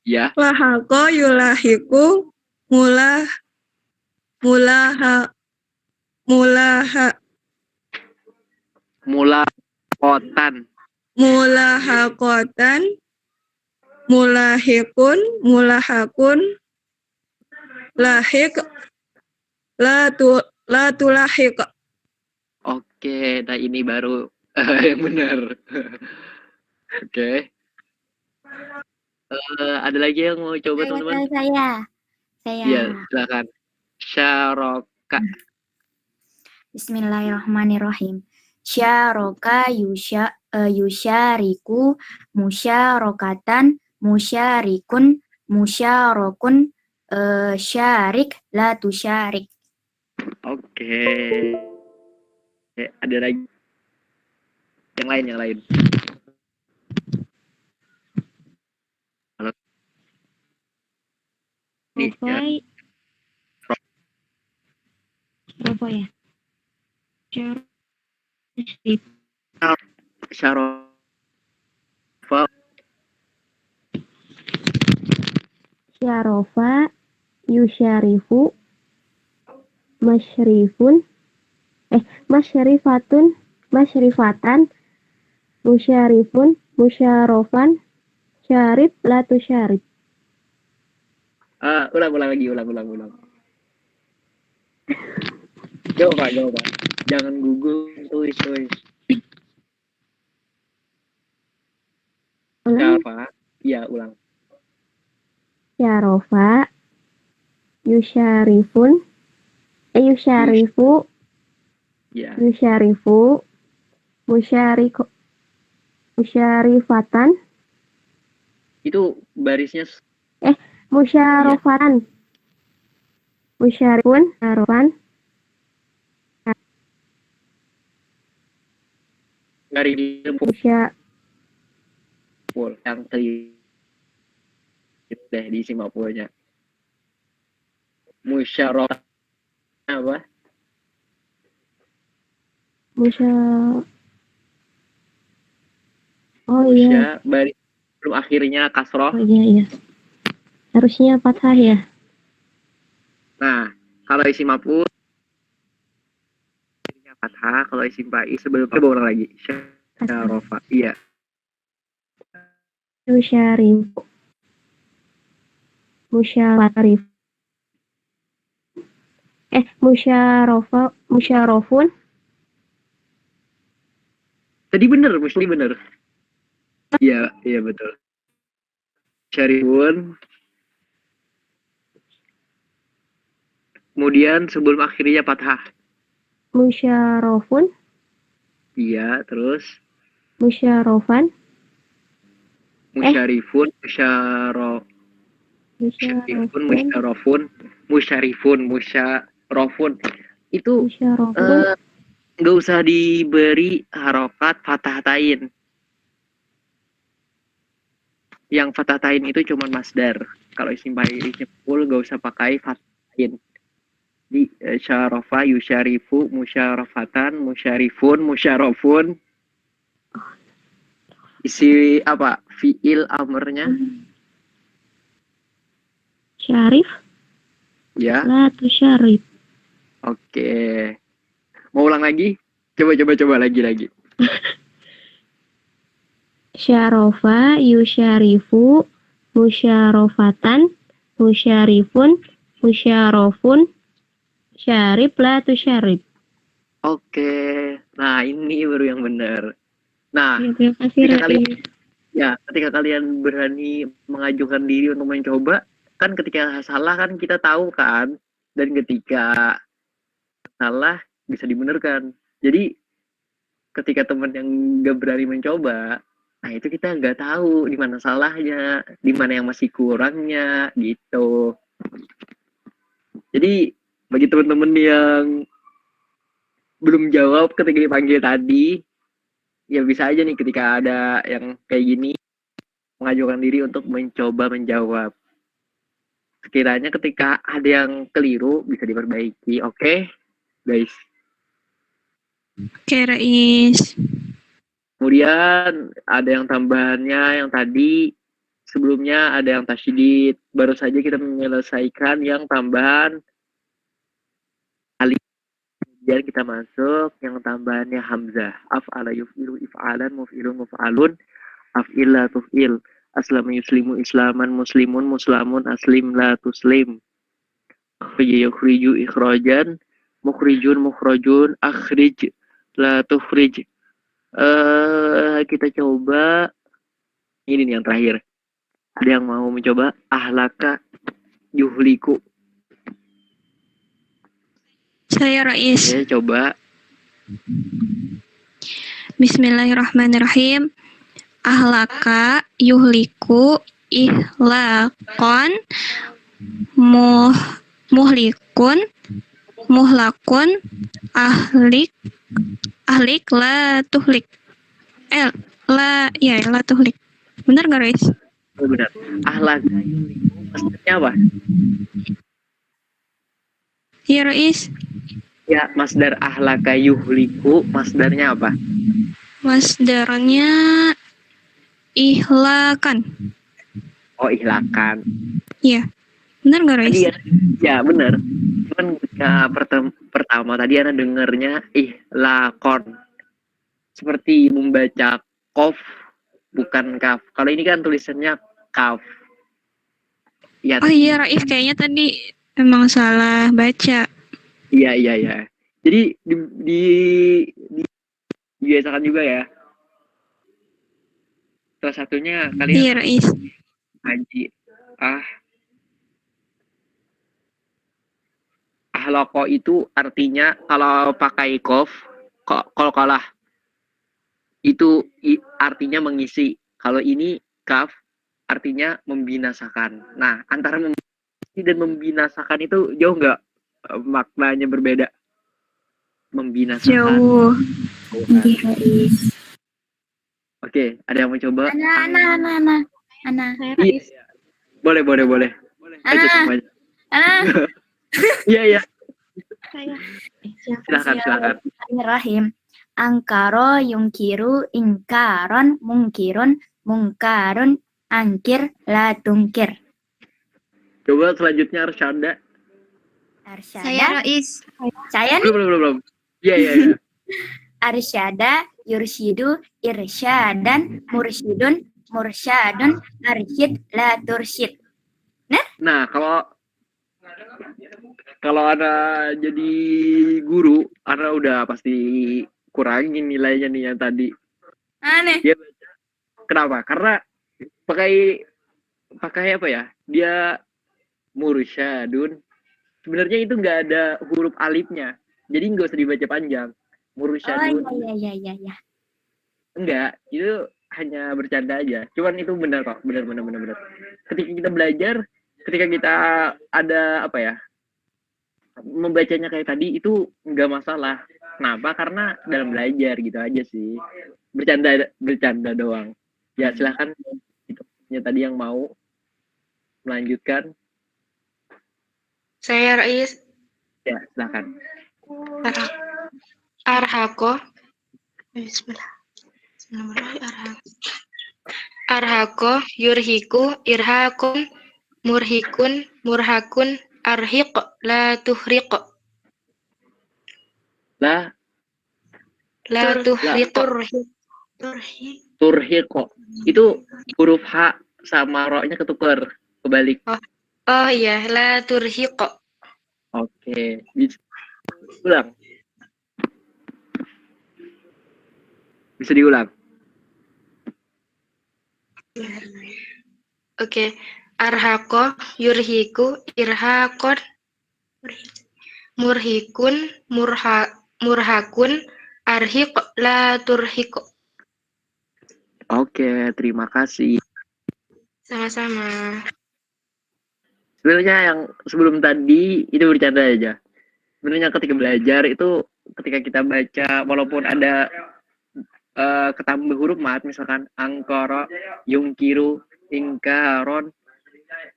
ya. lahaqa yulahiku mulaha Mulaqatan. mulahaqatan mulahakun lahik la tulahik. Oke, nah ini baru yang benar. Oke. Ada lagi yang mau coba teman-teman? Saya. Iya, silakan. Syaraka. Bismillahirrahmanirrahim. Syaraka yusyariku musyarakatan musyarikun musyarakun syarik la tusyarik. Oke. Ada lagi? Yang lain. Halo. Nih, ya. Apa ya? Syarofa. Syarofa, yusyarifu, masyrifatun, masyrifatan, musyarifun, musyarofan, syarif, la tusyarif. Ulang lagi. Jawab Pak. Jangan gugup, tulis. Ulang. Pak. Iya, ulang. Syarofa, yusyarifun, yusyarifu, Ya. yusyarifu, musyarifatan, Itu barisnya musyarofatan, musyarifun, syarofan, musya yang deh diisi maf'ulnya. Musyarafah apa? musya oh iya Musya belum akhirnya kasroh. oh iya harusnya fathah ya. Nah, kalau isim maf'ul akhirnya fathah, kalau isim fa'il sebelum coba ulang lagi. Syarafa. Iya. Yusyarifu musyarif musyarofun Tadi bener, mesti bener. Iya, iya betul. Syarifun. Kemudian sebelum akhirnya fathah. musyarofun Iya, terus musyarofan musyarifun, musyarofun. Itu musyarofun nggak usah diberi harokat fathah tain. Yang fathah tain itu cuma masdar. Kalau isim fa'il isim maf'ul nggak usah pakai fathah tain. Di syarafa, yusyarifu, musyarafatan, musyarifun, musyarafun. Isi apa? Fiil amarnya. syarif Ya. la tusyarif Oke. Mau ulang lagi? Coba lagi. syarofa yusyarifu musyarofatan musyarifun musyarofun syarif la tusyarif. Oke. Nah, ini baru yang benar. Nah, Ya, terima kasih ketika kalian berani mengajukan diri untuk mencoba, kan ketika salah kan kita tahu kan, dan ketika salah bisa dibenarkan. Jadi ketika teman yang nggak berani mencoba, nah itu kita nggak tahu di mana salahnya, di mana yang masih kurangnya gitu. Jadi bagi teman-teman yang belum jawab ketika dipanggil tadi, ya bisa aja nih ketika ada yang kayak gini mengajukan diri untuk mencoba menjawab. Sekiranya ketika ada yang keliru bisa diperbaiki. Oke, guys. Oke, Rais. Kemudian ada yang tambahannya yang tadi sebelumnya ada yang tasydid. Baru saja kita menyelesaikan yang tambahan alif. Kemudian kita masuk yang tambahannya hamzah. Af'ala yuf'ilu if'alan, muf'ilun muf'alun, af'il la tuf'il. Aslama yuslimu islaman, muslimun muslamun, aslim la tuslim. Yukhriju ikhrajan, mukhrijun mukhrajun, akhrij la tukhrij. Kita coba ini nih yang terakhir. Ada yang mau mencoba? Ahlaka yuhliku. Saya Rais. Ya, coba. Bismillahirrahmanirrahim. Ahlaka yuhliku ihlakon muhlikun muhlakun ahlik la tuhlik la tuhlik. Benar gak, Rais? Oh, benar. Ahlaka yuhliku. Maksudnya apa? Iya, Rais. Ya, masdar ahlaka yuhliku. Masdarnya apa? Masdarnya ihlakan. Oh, ihlakan. Iya. Benar gak, Rais? Tadi ya benar. Cuman ketika pertama tadi Ana dengernya ihlakon. Seperti membaca kof bukan kaf. Kalau ini kan tulisannya kaf. Ya. Oh iya, Raif kayaknya tadi emang salah baca. Iya. Jadi dibiasakan juga ya. Salah satunya kalian Iya, Rais. ngaji ahloko itu artinya kalau pakai kof kalau kalah itu artinya mengisi. Kalau ini kaf artinya membinasakan. Nah, antara mengisi dan membinasakan itu jauh nggak maknanya berbeda? Membinasakan. Jauh. Jadi Rais. Oke, ada yang mau coba? Ana. Iya. Boleh. Ayo semuanya. Iya. Silakan. Bismillahirrahmanirrahim. Angkaro yungkiru ingkaron mungkirun mungkarun angkir la tungkir. Coba selanjutnya Arsyada. Saya Arsyada. Rois. Saya nih. Belum. Iya. Arsyada yursyidu irsyadan mursyidun mursyadun arsyid la tursyid. Nah, kalau Ana jadi guru, Ana udah pasti kurangin nilainya nih yang tadi. Aneh. Dia baca. Kenapa? Karena pakai apa ya? Dia mursyadun. Sebenarnya itu nggak ada huruf alifnya. Jadi nggak usah dibaca panjang. Mursyadun. Oh iya. Enggak, itu hanya bercanda aja. Cuman itu benar kok, benar. Ketika kita belajar, ketika kita ada apa ya, membacanya kayak tadi itu nggak masalah. Kenapa? Karena dalam belajar gitu aja sih. Bercanda doang. Ya silahkan itu tadi yang mau melanjutkan. Saya Rais. Ya silahkan. Arhako. Bismillah. Bismillahirrahmanirrahim. Arhako yurhiku irhakun murhikun murhakun arhiq la tuhriq. La tuhriq. Turhiqo. Itu huruf H sama ro-nya ketukar, kebalik. Oh iya, la turhiq. Oke, bisa ulang. Bisa diulang. Oke. Arhaqo yurhiku irhaqon murhikun murhakun arhiq la turhiq. Oke, terima kasih. Sama-sama. Sebenarnya yang sebelum tadi itu bercanda aja. Sebenarnya ketika belajar itu ketika kita baca walaupun ada ketambah huruf mat, misalkan angkara, yungkiru, ingkaron,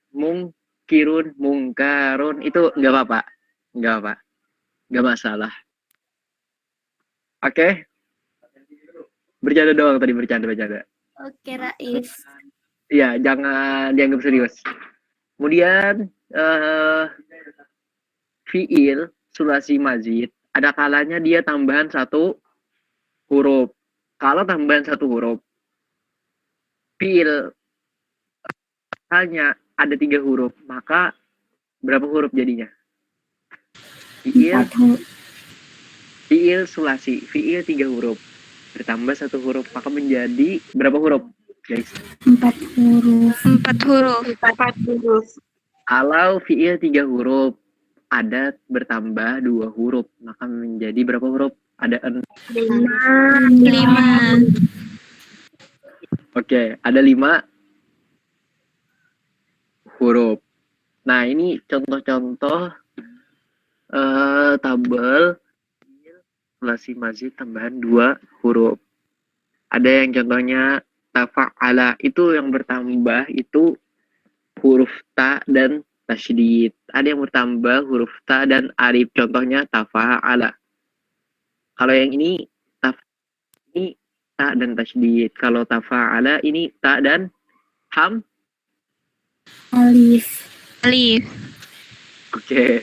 mungkirun, mungkarun, itu nggak apa-apa, nggak masalah. Oke? Bercanda doang tadi, bercanda. Oke, Rais. Iya, jangan dianggap serius. Kemudian fiil sulasi mazid ada kalanya dia tambahan satu huruf. Kalau tambahan satu huruf, fiil hanya ada 3 huruf, maka berapa huruf jadinya? Fiil sulasi, fiil 3 huruf, bertambah satu huruf, maka menjadi berapa huruf, guys? 4 huruf. 4 huruf. Kalau fiil 3 huruf, ada bertambah 2 huruf, maka menjadi berapa huruf? Ada 5. Oke, ada 5 huruf. Nah, ini contoh-contoh tabel sulasi mazid tambahan 2 huruf. Ada yang contohnya tafa'ala, itu yang bertambah itu huruf ta dan tasydid. Ada yang bertambah huruf ta dan alif, contohnya tafa'ala. Kalau yang ini ta dan tasydid. Kalau tafa'ala ini ta dan Alif. Oke.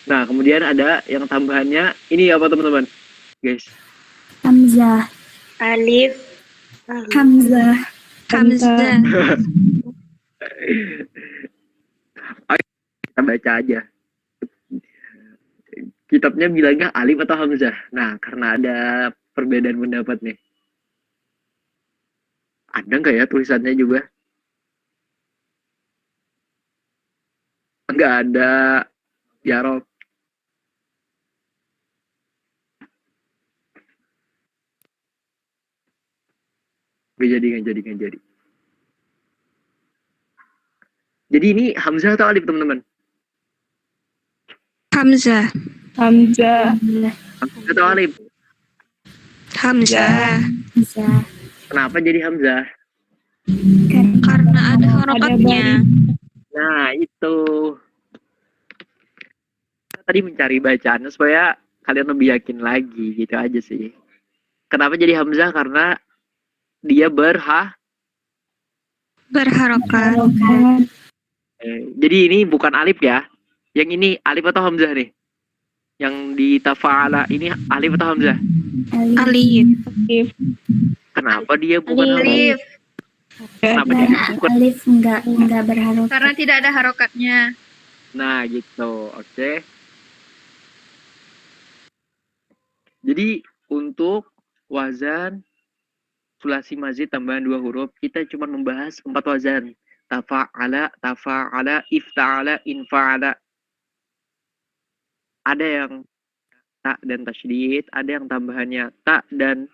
Nah, kemudian ada yang tambahannya. Ini apa teman-teman? Guys. Hamzah. Alif. Hamzah. Kita baca aja. Kitabnya bilangnya alif atau hamzah. Nah, karena ada perbedaan pendapat nih. Ada nggak ya tulisannya juga? Nggak ada. Ya Rob. Nggak jadi. Jadi ini hamzah atau alif teman-teman? Hamzah. Hamzah atau alif? Hamzah. Kenapa jadi hamzah? Karena ada harokatnya. Nah, itu. Tadi mencari bacaan supaya kalian lebih yakin lagi, gitu aja sih. Kenapa jadi hamzah? Karena dia Berharokat. jadi ini bukan alif ya. Yang ini alif atau hamzah nih? Yang di tafa'ala ini alif atau hamzah? Alif. Kenapa dia bukan Alif. Kenapa dia bukan? Alif enggak berharokat. Karena tidak ada harokatnya. Nah, gitu. Oke. Jadi untuk wazan sulasi mazid tambahan 2 huruf, kita cuma membahas 4 wazan. Tafa'ala, ifta'ala, infa'ala. Ada yang ta dan tasydid, ada yang tambahannya ta dan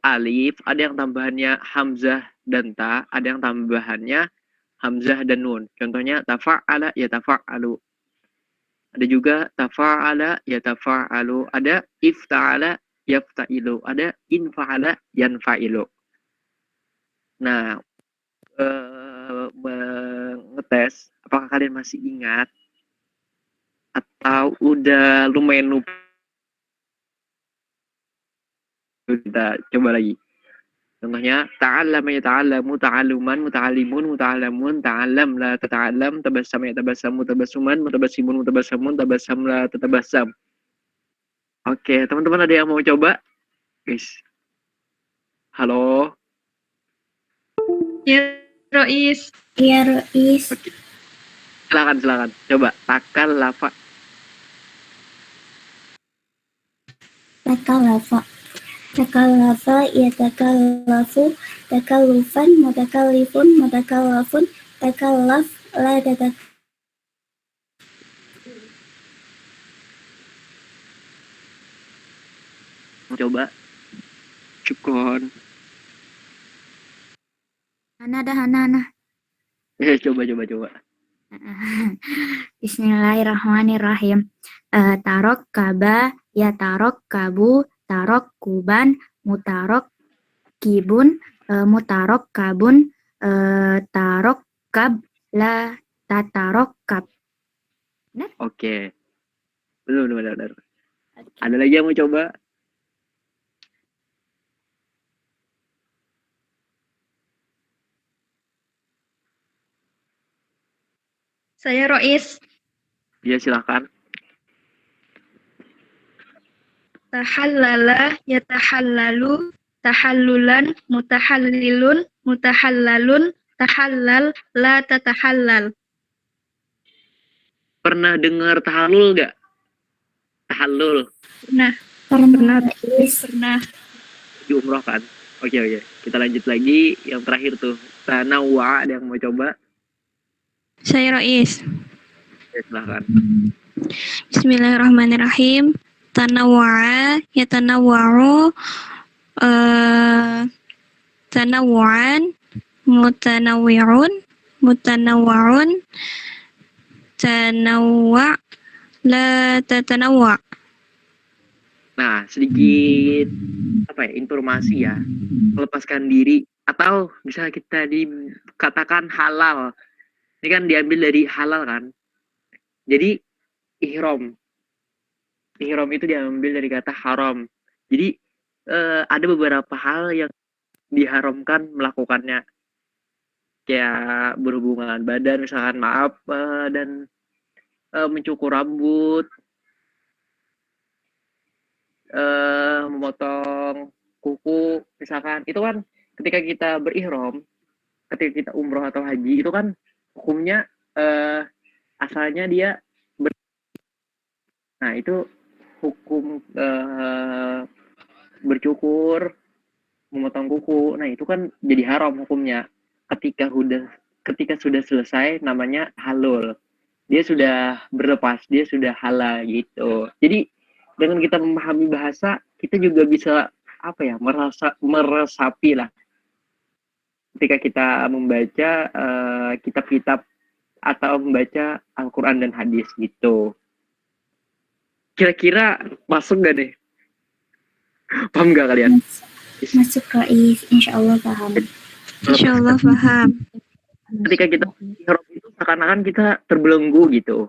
alif, ada yang tambahannya hamzah dan ta, ada yang tambahannya hamzah dan nun. Contohnya tafa'ala ya tafa'alu. Ada juga tafa'ala ya tafa'alu, ada ifta'ala yafta'ilu, ada infa'ala yanfa'ilu. Nah, mengetes apakah kalian masih ingat atau udah lumayan lupa. Kita coba lagi. Contohnya ta'allama yata'allamu, ta'alluman, muta'allimun, muta'allamun, ta'allam la tata'allam, tabassama yatabassamu, tabassuman, mutabassimun, mutabassamun, tabassam la tatabassam. Oke, teman-teman ada yang mau coba? Guys. Halo. Ya, Rois. Iya, Rois. Silakan. Coba takallafa. Takallafa yatakallafu, takallufan, mutakallifun, mutakallafun, takallaf, la tatak. Coba. Cukon. Hana. Coba. Bismillahirrahmanirrahim. Tarok kaba, ya tarok kabu, tarok kuban, mutarok kibun, mutarok kabun, tarok kab, la tatarok kab. Oke. Benar. Ada lagi yang mau coba? Saya Rois. Ya, silakan. Tahallala yatahallalu, tahallulan, mutahallilun, mutahallalun, tahallal, la tatahallal. Pernah dengar tahallul nggak? Tahallul Pernah, Rois. Pernah. di umroh kan? Oke. Kita lanjut lagi. Yang terakhir tuh tanawwa. Ada yang mau coba? Saya Rois. Ya, silakan. Bismillahirrahmanirrahim. Tanawwa'a yatanawwa'u, tanawwu'an, mutanawwi'un, mutanawwa'un, tanawwa', la tatanawwa'. Nah, sedikit informasi ya. Melepaskan diri atau bisa kita dikatakan halal. Ini kan diambil dari halal kan. Jadi ihram. Ihram itu diambil dari kata haram. Jadi ada beberapa hal yang diharamkan melakukannya. Kayak berhubungan badan misalkan dan mencukur rambut, memotong kuku misalkan. Itu kan ketika kita berihram, ketika kita umroh atau haji itu kan hukumnya asalnya dia nah itu hukum bercukur, memotong kuku. Nah, itu kan jadi haram hukumnya. Ketika sudah selesai namanya halal. Dia sudah berlepas, dia sudah halal gitu. Jadi dengan kita memahami bahasa, kita juga bisa meresapi lah. Ketika kita membaca kitab-kitab atau membaca Al-Quran dan hadis gitu. Kira-kira masuk gak deh? Paham gak kalian? Masuk Rois, insya Allah paham. Insya Allah paham. Ketika kita ihram itu seakan-akan kita terbelenggu gitu.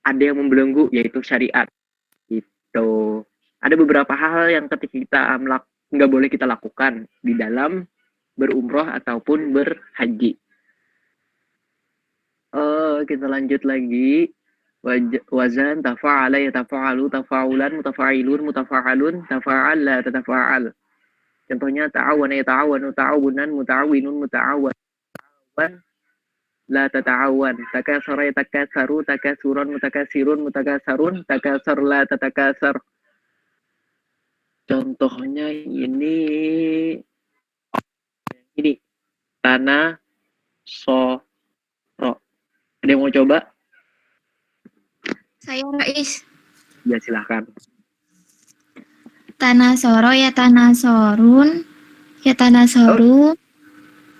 Ada yang membelenggu yaitu syariat gitu. Ada beberapa hal yang ketika kita nggak boleh kita lakukan di dalam berumroh ataupun berhaji. Kita lanjut lagi. Wazan tafa'ala yatafa'alu tafa'ulan mutafa'ilun mutafa'alun tafa'al la tatafa'al. Contohnya ta'awana yata'awanu ta'awunan muta'awinun muta'awan la tata'awan. Takasara yatakasaru takasuran mutakasirun mutakasarun takasar la tatakasar. Contohnya ini tanah soro. Ada yang mau coba? Saya Rois. Ya silahkan. Tanah soro ya tanah sorun ya tanah soru.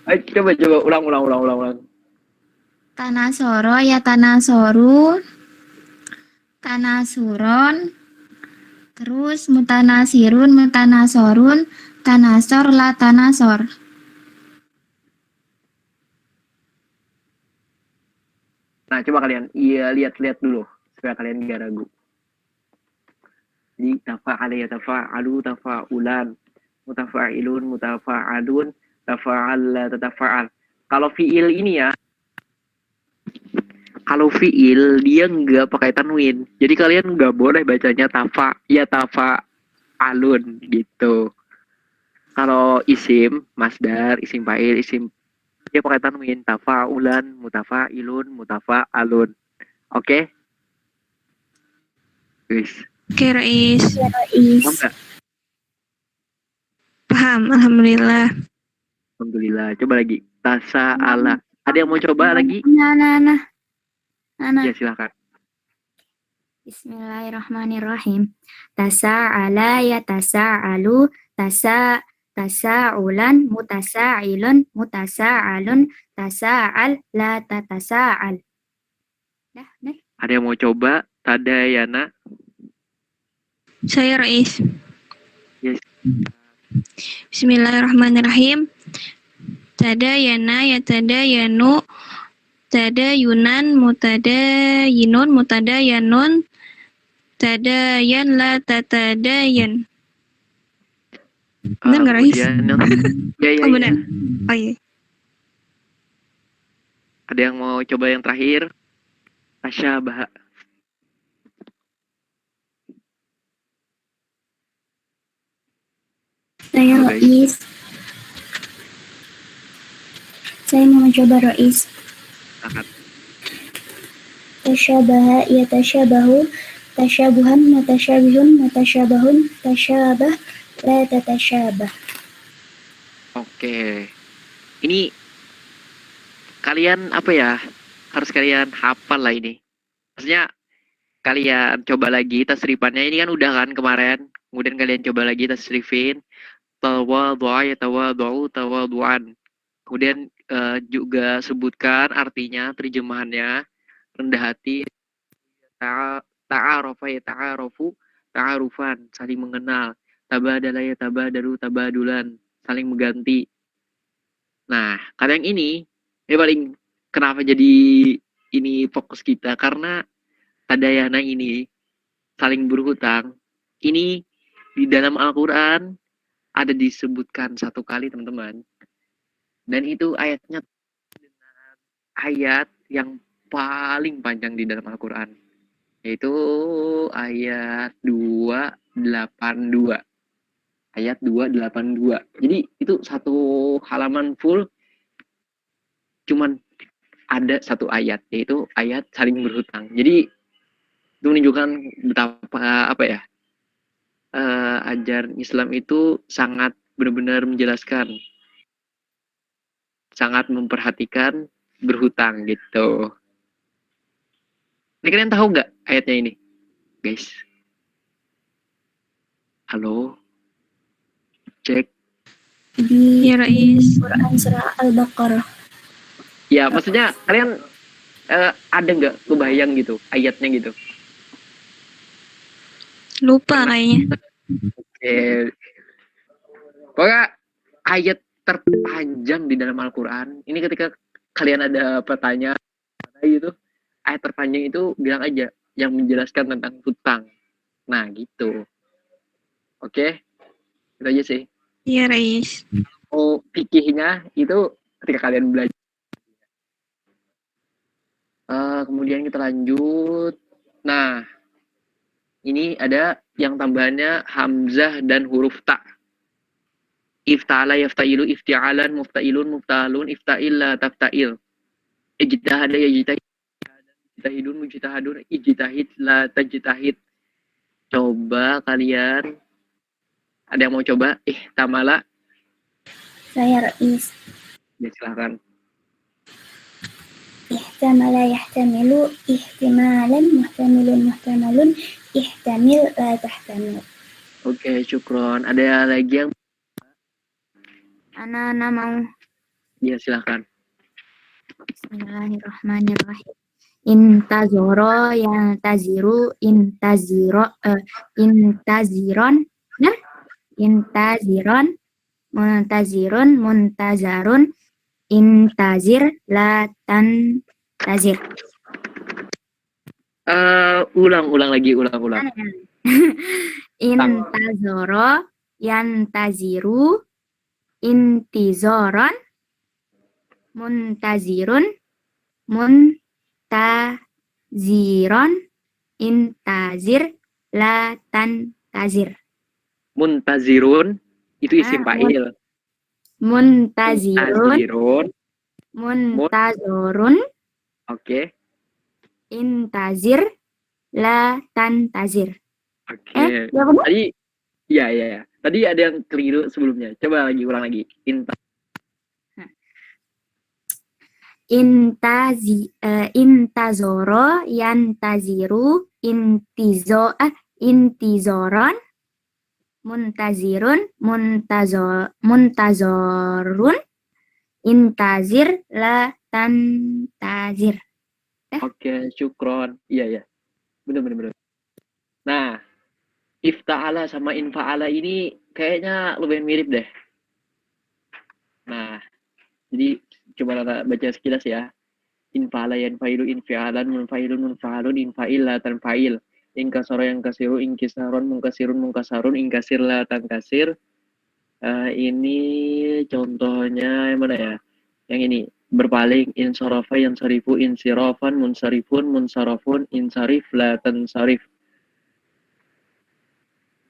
Ayo coba ulang. Tanah soro ya tanah soru. Tanah suron. Terus mutanasirun mutanasorun. Tanasor la tanasor. Nah, coba kalian lihat dulu supaya kalian nggak ragu. Di tafa'ala yatafa'alu tafa'ulan mutafa'ilun mutafa'alun tafa'al la tatafa'al. Kalau fiil ini ya, kalau fiil dia nggak pakai tanwin. Jadi kalian nggak boleh bacanya tafa'alun gitu. Kalau isim, masdar, isim fa'il, isim dia pakai tanwin, tafa'ulan, mutafa'ilun, mutafa'alun. Oke? Guys, Oke, Rois. Rois. paham nggak? Paham, alhamdulillah. Alhamdulillah. Coba lagi. Tasa'ala. Ada yang mau coba lagi? Nah. Ya, silakan. Bismillahirrahmanirrahim. Tasa'ala ya tasa'alu tasa'ulan mutasa'ilun mutasa'alun tasa'al la tatasa'al. Dah. Ada yang mau coba? Tadayana. Saya Rois. Yes. Bismillahirrahmanirrahim. Tadayana ya tadayanu. Tadayunan mutadayinun mutadayanun. Tadayan la tatadayan. Benar nggak, Rois? Ya. Oh, benar. Oh iya. Ada yang mau coba yang terakhir? Tasyabah. Saya Rois. Saya mau mencoba Rois. Sangat. Tasyabaha ya tasyabahu. Tasyabuhan mutasyabihun mutasyabahun. Tasyabah la tatasyabah. Oke. Ini kalian apa ya? Harus kalian hafal lah ini. Maksudnya kalian coba lagi tasrifannya, ini kan udah kan kemarin. Kemudian kalian coba lagi tasrifin. Tawadhu'a yatawadhu'u tawadhu'an. Kemudian juga sebutkan artinya, terjemahannya. Rendah hati. Ta'arofa yata'arofu ta'arufan, saling mengenal. Tabadala yatabadalu tabadulan, saling mengganti. Nah, kadang ini paling kenapa jadi ini fokus kita, karena tadayana ini saling berhutang. Ini di dalam Al-Quran ada disebutkan satu kali, teman-teman. Dan itu ayatnya dengan ayat yang paling panjang di dalam Al-Quran. Yaitu ayat 282. Ayat 282. Jadi itu satu halaman full cuman ada satu ayat, yaitu ayat saling berhutang. Jadi itu menunjukkan betapa ajaran Islam itu sangat benar-benar menjelaskan, sangat memperhatikan berhutang gitu. Ini kalian tahu nggak ayatnya ini, guys? Halo, cek. Di Ya, Rois. Quran surah Al-Baqarah. Ya, maksudnya kalian ada nggak kebayang gitu ayatnya gitu? Lupa kayaknya. Oke. Pokoknya ayat terpanjang di dalam Al-Quran. Ini ketika kalian ada pertanyaan gitu, ayat terpanjang itu bilang aja yang menjelaskan tentang hutang. Nah gitu. Oke, itu aja sih. Iya, Rais. Oh, fikihnya itu ketika kalian belajar. Kemudian kita lanjut. Nah, ini ada yang tambahannya hamzah dan huruf ta. Ifta'ala yaftailu ifti'alan muftailun muftalun ifta'il la tafta'il. Ijtahada yajtahid mujtahidun mujtahadun ijtahid la tajtahid. Coba kalian ada yang mau coba? Tamala. Saya Rais. Ya silahkan. Ihtamala yahtamilu ihtimalan muhtamilun muhtamalun ihtamil la tahtamil. Oke, syukron. Ada lagi yang Ana mau. ya silahkan. Bismillahirrahmanirrahim. Intazoro yang taziru intaziro intaziron nah intaziron muntazirun muntazarun intazir la tantazir. Ulang lagi. Intazoro yantaziru intizoron muntazirun muntaziron intazir la tantazir. Muntazirun itu isim fa'il. Muntazirun muntazorun Oke. intazir la tantazir. Oke. Ya benar? Tadi iya. Tadi ada yang keliru sebelumnya. Coba ulang lagi. Intazoro yantaziru intizoron muntazirun muntazorun intazir la tantazir. Oke, syukron. Iya. Bener. Nah, ifta'ala sama infa'ala ini kayaknya lumayan mirip deh. Nah, jadi coba baca sekilas ya. Infa'ala yanfa'ilu infi'alan munfa'ilun munfa'alun infa'il la tanfa'il. Inkasara yang kasiru inkisaron mungkasirun mungkasarun inkasir la tankasir. Ini contohnya yang mana ya? Yang ini berpaling insarafa yansarifu insirafan munsarifun munsarafun insarif la tansarif.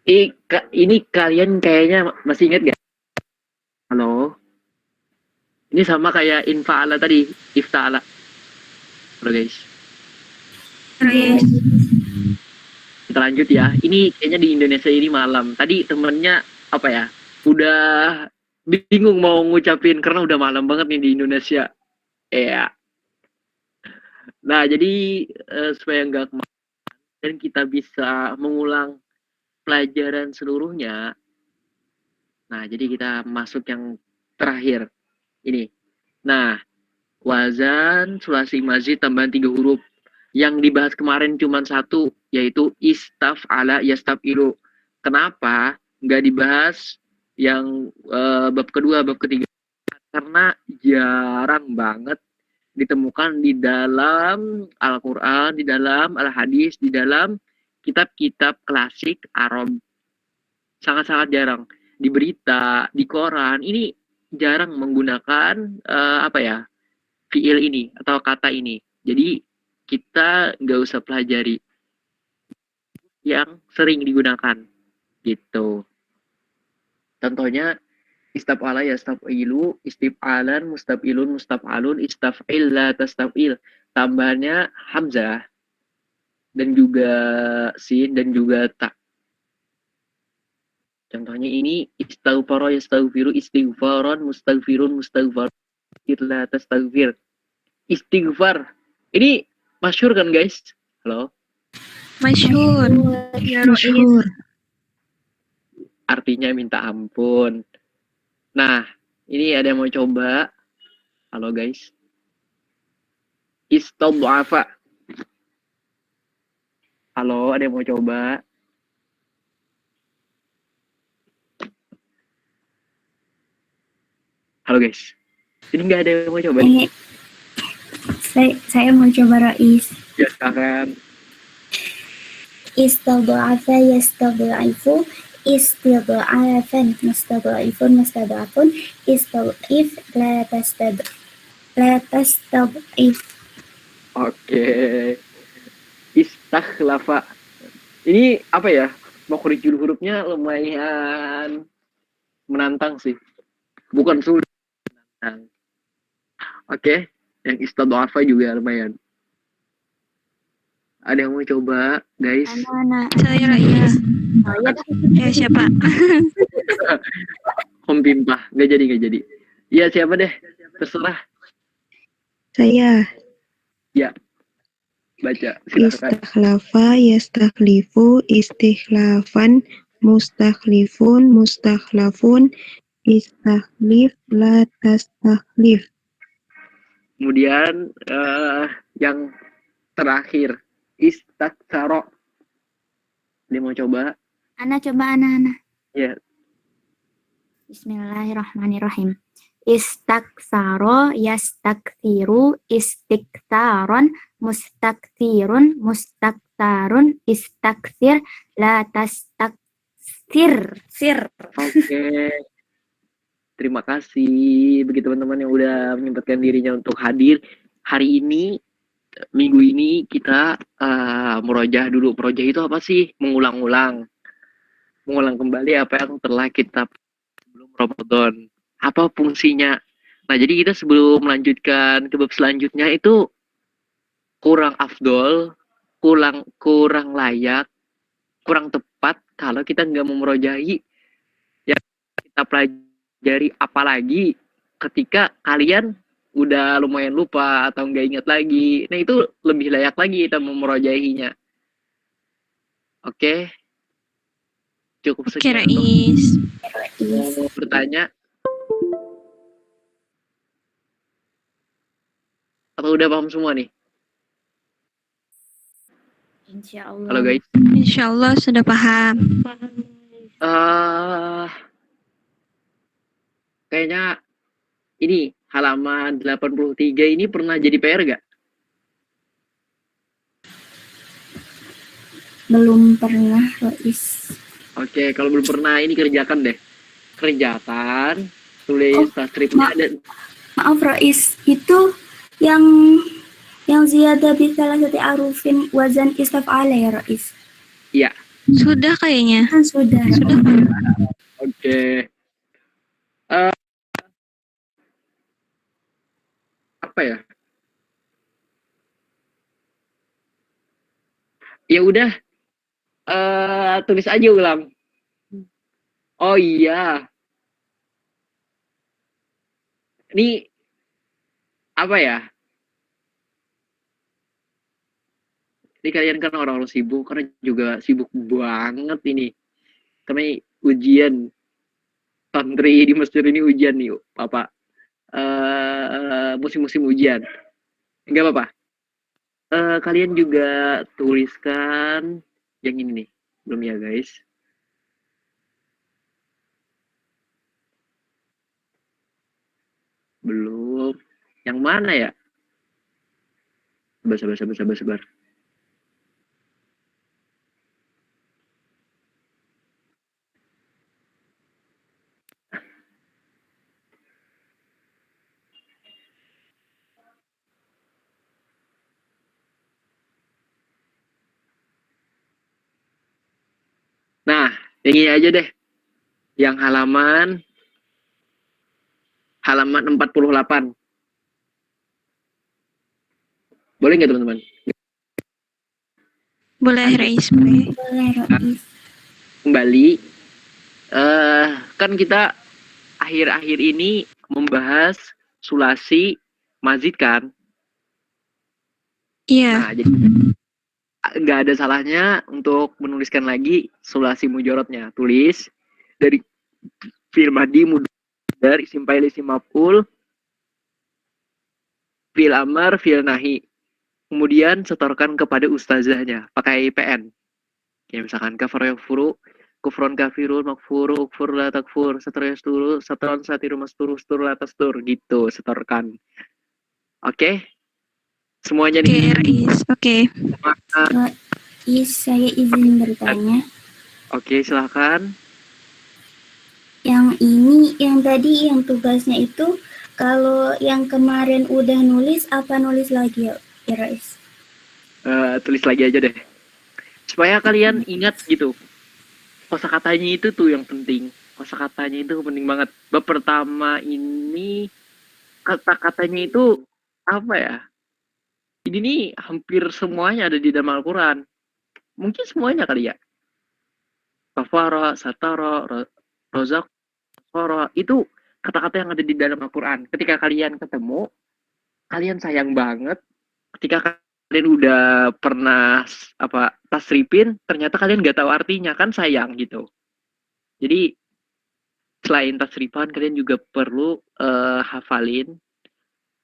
Ini kalian kayaknya masih ingat gak? Halo? Ini sama kayak infa'ala tadi, ifta'ala. Halo guys. Rais. Kita lanjut ya. Ini kayaknya di Indonesia ini malam. Tadi temennya apa ya? Udah bingung mau ngucapin karena udah malam banget nih di Indonesia. Iya. Nah, jadi supaya nggak kemana dan kita bisa mengulang pelajaran seluruhnya. Nah, jadi kita masuk yang terakhir. Ini. Nah, wazan sulasi mazid tambahan 3 huruf. Yang dibahas kemarin cuma 1, yaitu istaf'ala yastaf'ilu. Kenapa nggak dibahas yang bab kedua, bab ketiga? Karena jarang banget ditemukan di dalam Al-Quran, di dalam Al-Hadis, di dalam kitab-kitab klasik Arab. Sangat-sangat jarang. Di berita, di koran, ini jarang menggunakan fiil ini atau kata ini. Jadi kita nggak usah pelajari yang sering digunakan gitu. Contohnya istaf'ala yastaf'ilu, istif'alan, mustaf'ilun, mustaf'alun, istaf'il la tastaf'il. Tambahannya hamzah dan juga sin dan juga ta. Contohnya ini istaghfara yastaghfiru istighfaran mustaghfirun mustaghfar la tastaghfir. Istighfar. Ini masyhur kan guys? Halo. Masyhur. Ya, Rais. Artinya minta ampun. Nah, ini ada yang mau coba. Halo guys. Istad'afa. Halo, ada yang mau coba? Halo guys. Ini nggak ada yang mau coba nih. Saya mau coba Rois. Ya sekarang. Istad'afa yastad'ifu, istid'afan, mustad'ifun, mustad'afun, istad'if, la tastad'if. Oke. Istakhlafa. Ini apa ya? Makhrajul hurufnya lumayan menantang sih. Bukan sulit. Menantang. Oke. Yang istad'afa juga lumayan. Ada yang mau coba, guys? Anak-anak. Saya Rais. Oh, ya, Ya siapa? Om Pimpah. Nggak jadi. Iya siapa deh? Terserah. Saya Baca. Silakan. istakhlafa yastakhlifu istikhlafan mustakhlifun mustakhlafun istakhlif la tastakhlif. Kemudian yang terakhir istaktsaro. Dia mau coba? Ana coba anak-anak. Ya. Bismillahirrahmanirrahim. Istaksaro yastaksiru istiktaron mustaktirun mustaktarun istaksir la tastaksir sir. Oke. Terima kasih bagi teman-teman yang udah menyempatkan dirinya untuk hadir hari ini. Minggu ini kita murojaah dulu. Murojaah itu apa sih? Mengulang kembali apa yang telah kita sebelum Ramadan. Apa fungsinya? Nah, jadi kita sebelum melanjutkan ke bab selanjutnya itu kurang afdol, kurang layak, kurang tepat kalau kita nggak memurojahi yang kita pelajari, apalagi ketika kalian udah lumayan lupa atau nggak ingat lagi. Nah, itu lebih layak lagi kita memurojahinya. Oke. Cukup Oke sekian. Rais. Mau bertanya? Atau udah paham semua nih? Insya Allah. Halo guys. Insya Allah sudah paham. Kayaknya ini halaman 83 ini pernah jadi PR gak? Belum pernah Rois. Oke, kalau belum pernah ini kerjakan deh. Kerjakan, tulis transkripnya dan Maaf Rois, itu yang ziyadah bi thalathati arufin wazan istaf'ala ya Rois. iya. Sudah kayaknya. Kan sudah. Sudah. Oke. Apa ya? Ya udah. Tulis aja ulang. Oh iya. Ini apa ya? Ini kalian kan orang-orang sibuk, karena juga sibuk banget ini. Karena ujian. Santri di masjid ini ujian nih, Bapak. Musim-musim ujian. Enggak apa-apa. Kalian juga tuliskan yang ini nih. Belum ya, guys? Belum. Yang mana ya? Sabar. Nah, yang ini aja deh. Yang halaman 48. Boleh nggak teman-teman? Boleh Rais, boleh. Boleh Rois. Kembali. Kan kita akhir-akhir ini membahas sulasi mazid kan? Iya. Nah, jadi nggak ada salahnya untuk menuliskan lagi sulasi mujorotnya. Tulis dari fi'il madhi mudhari isim fa'il isim maf'ul fi'il amar fi'il nahi. Kemudian setorkan kepada ustazahnya pakai PN. Kayak misalkan kafara yafuru kufron kafirun makfuru ukfur la takfur seterusnya sturu setron satiru masturu stur la tastur gitu setorkan. Oke? Semuanya Oke, nih. Rais. Oke. Saya izin bertanya. Oke, silahkan. Yang ini, yang tadi, yang tugasnya itu, kalau yang kemarin udah nulis, apa nulis lagi ya, Rais? Tulis lagi aja deh. Supaya kalian ingat gitu. Kosakatanya itu tuh yang penting. Kosakatanya itu penting banget. Bab pertama ini kata-katanya itu apa ya? Ini nih hampir semuanya ada di dalam Al-Quran. Mungkin semuanya kali ya. Kafara, satara, rozak, sora. Itu kata-kata yang ada di dalam Al-Quran. Ketika kalian ketemu, kalian sayang banget. Ketika kalian udah pernah tasrifin, ternyata kalian nggak tahu artinya, kan sayang gitu. Jadi selain tasrifan, kalian juga perlu hafalin.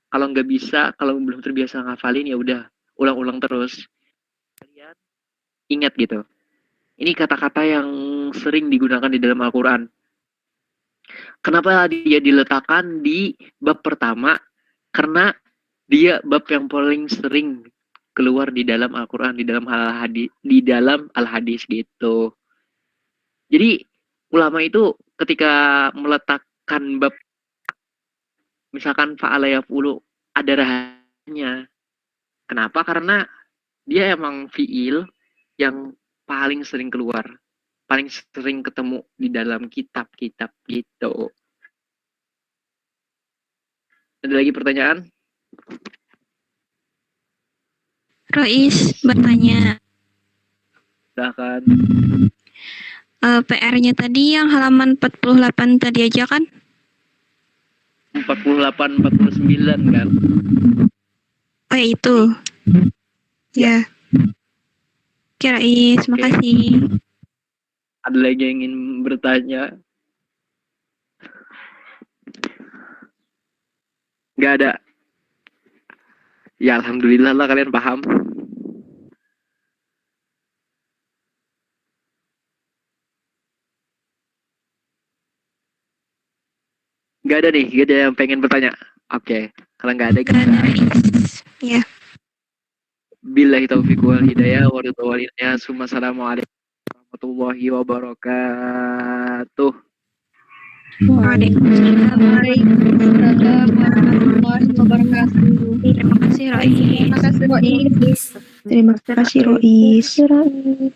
Kalau nggak bisa, kalau belum terbiasa ngafalin, ya udah ulang-ulang terus. Kalian ingat gitu. Ini kata-kata yang sering digunakan di dalam Al-Quran. Kenapa dia diletakkan di bab pertama? Karena dia bab yang paling sering keluar di dalam Al-Quran, di dalam Al-Hadis gitu. Jadi ulama itu ketika meletakkan bab, misalkan fa'ala yaf'ulu, ada rahasianya. Kenapa? Karena dia emang fi'il yang paling sering keluar, paling sering ketemu di dalam kitab-kitab gitu. Ada lagi pertanyaan? Rais bertanya. Silahkan. PR-nya tadi yang halaman 48 tadi aja kan? 48, 49 kan? Oh ya itu. Ya. Oke, Rais. Oke. Makasih. Ada lagi yang ingin bertanya? Nggak ada. Ya alhamdulillah lah kalian paham. Nggak ada nih, nggak ada yang pengen bertanya. Oke, kalau nggak ada Gak ada, Rais. Ya. Billahi taufiq wal hidayah wa ridha walidayah. Assalamualaikum warahmatullahi wabarakatuh. Waalaikumsalam. Waalaikumsalam warahmatullahi wabarakatuh. Terima kasih, Rais. Terima kasih, Rois. Terima kasih, Rois. Rais.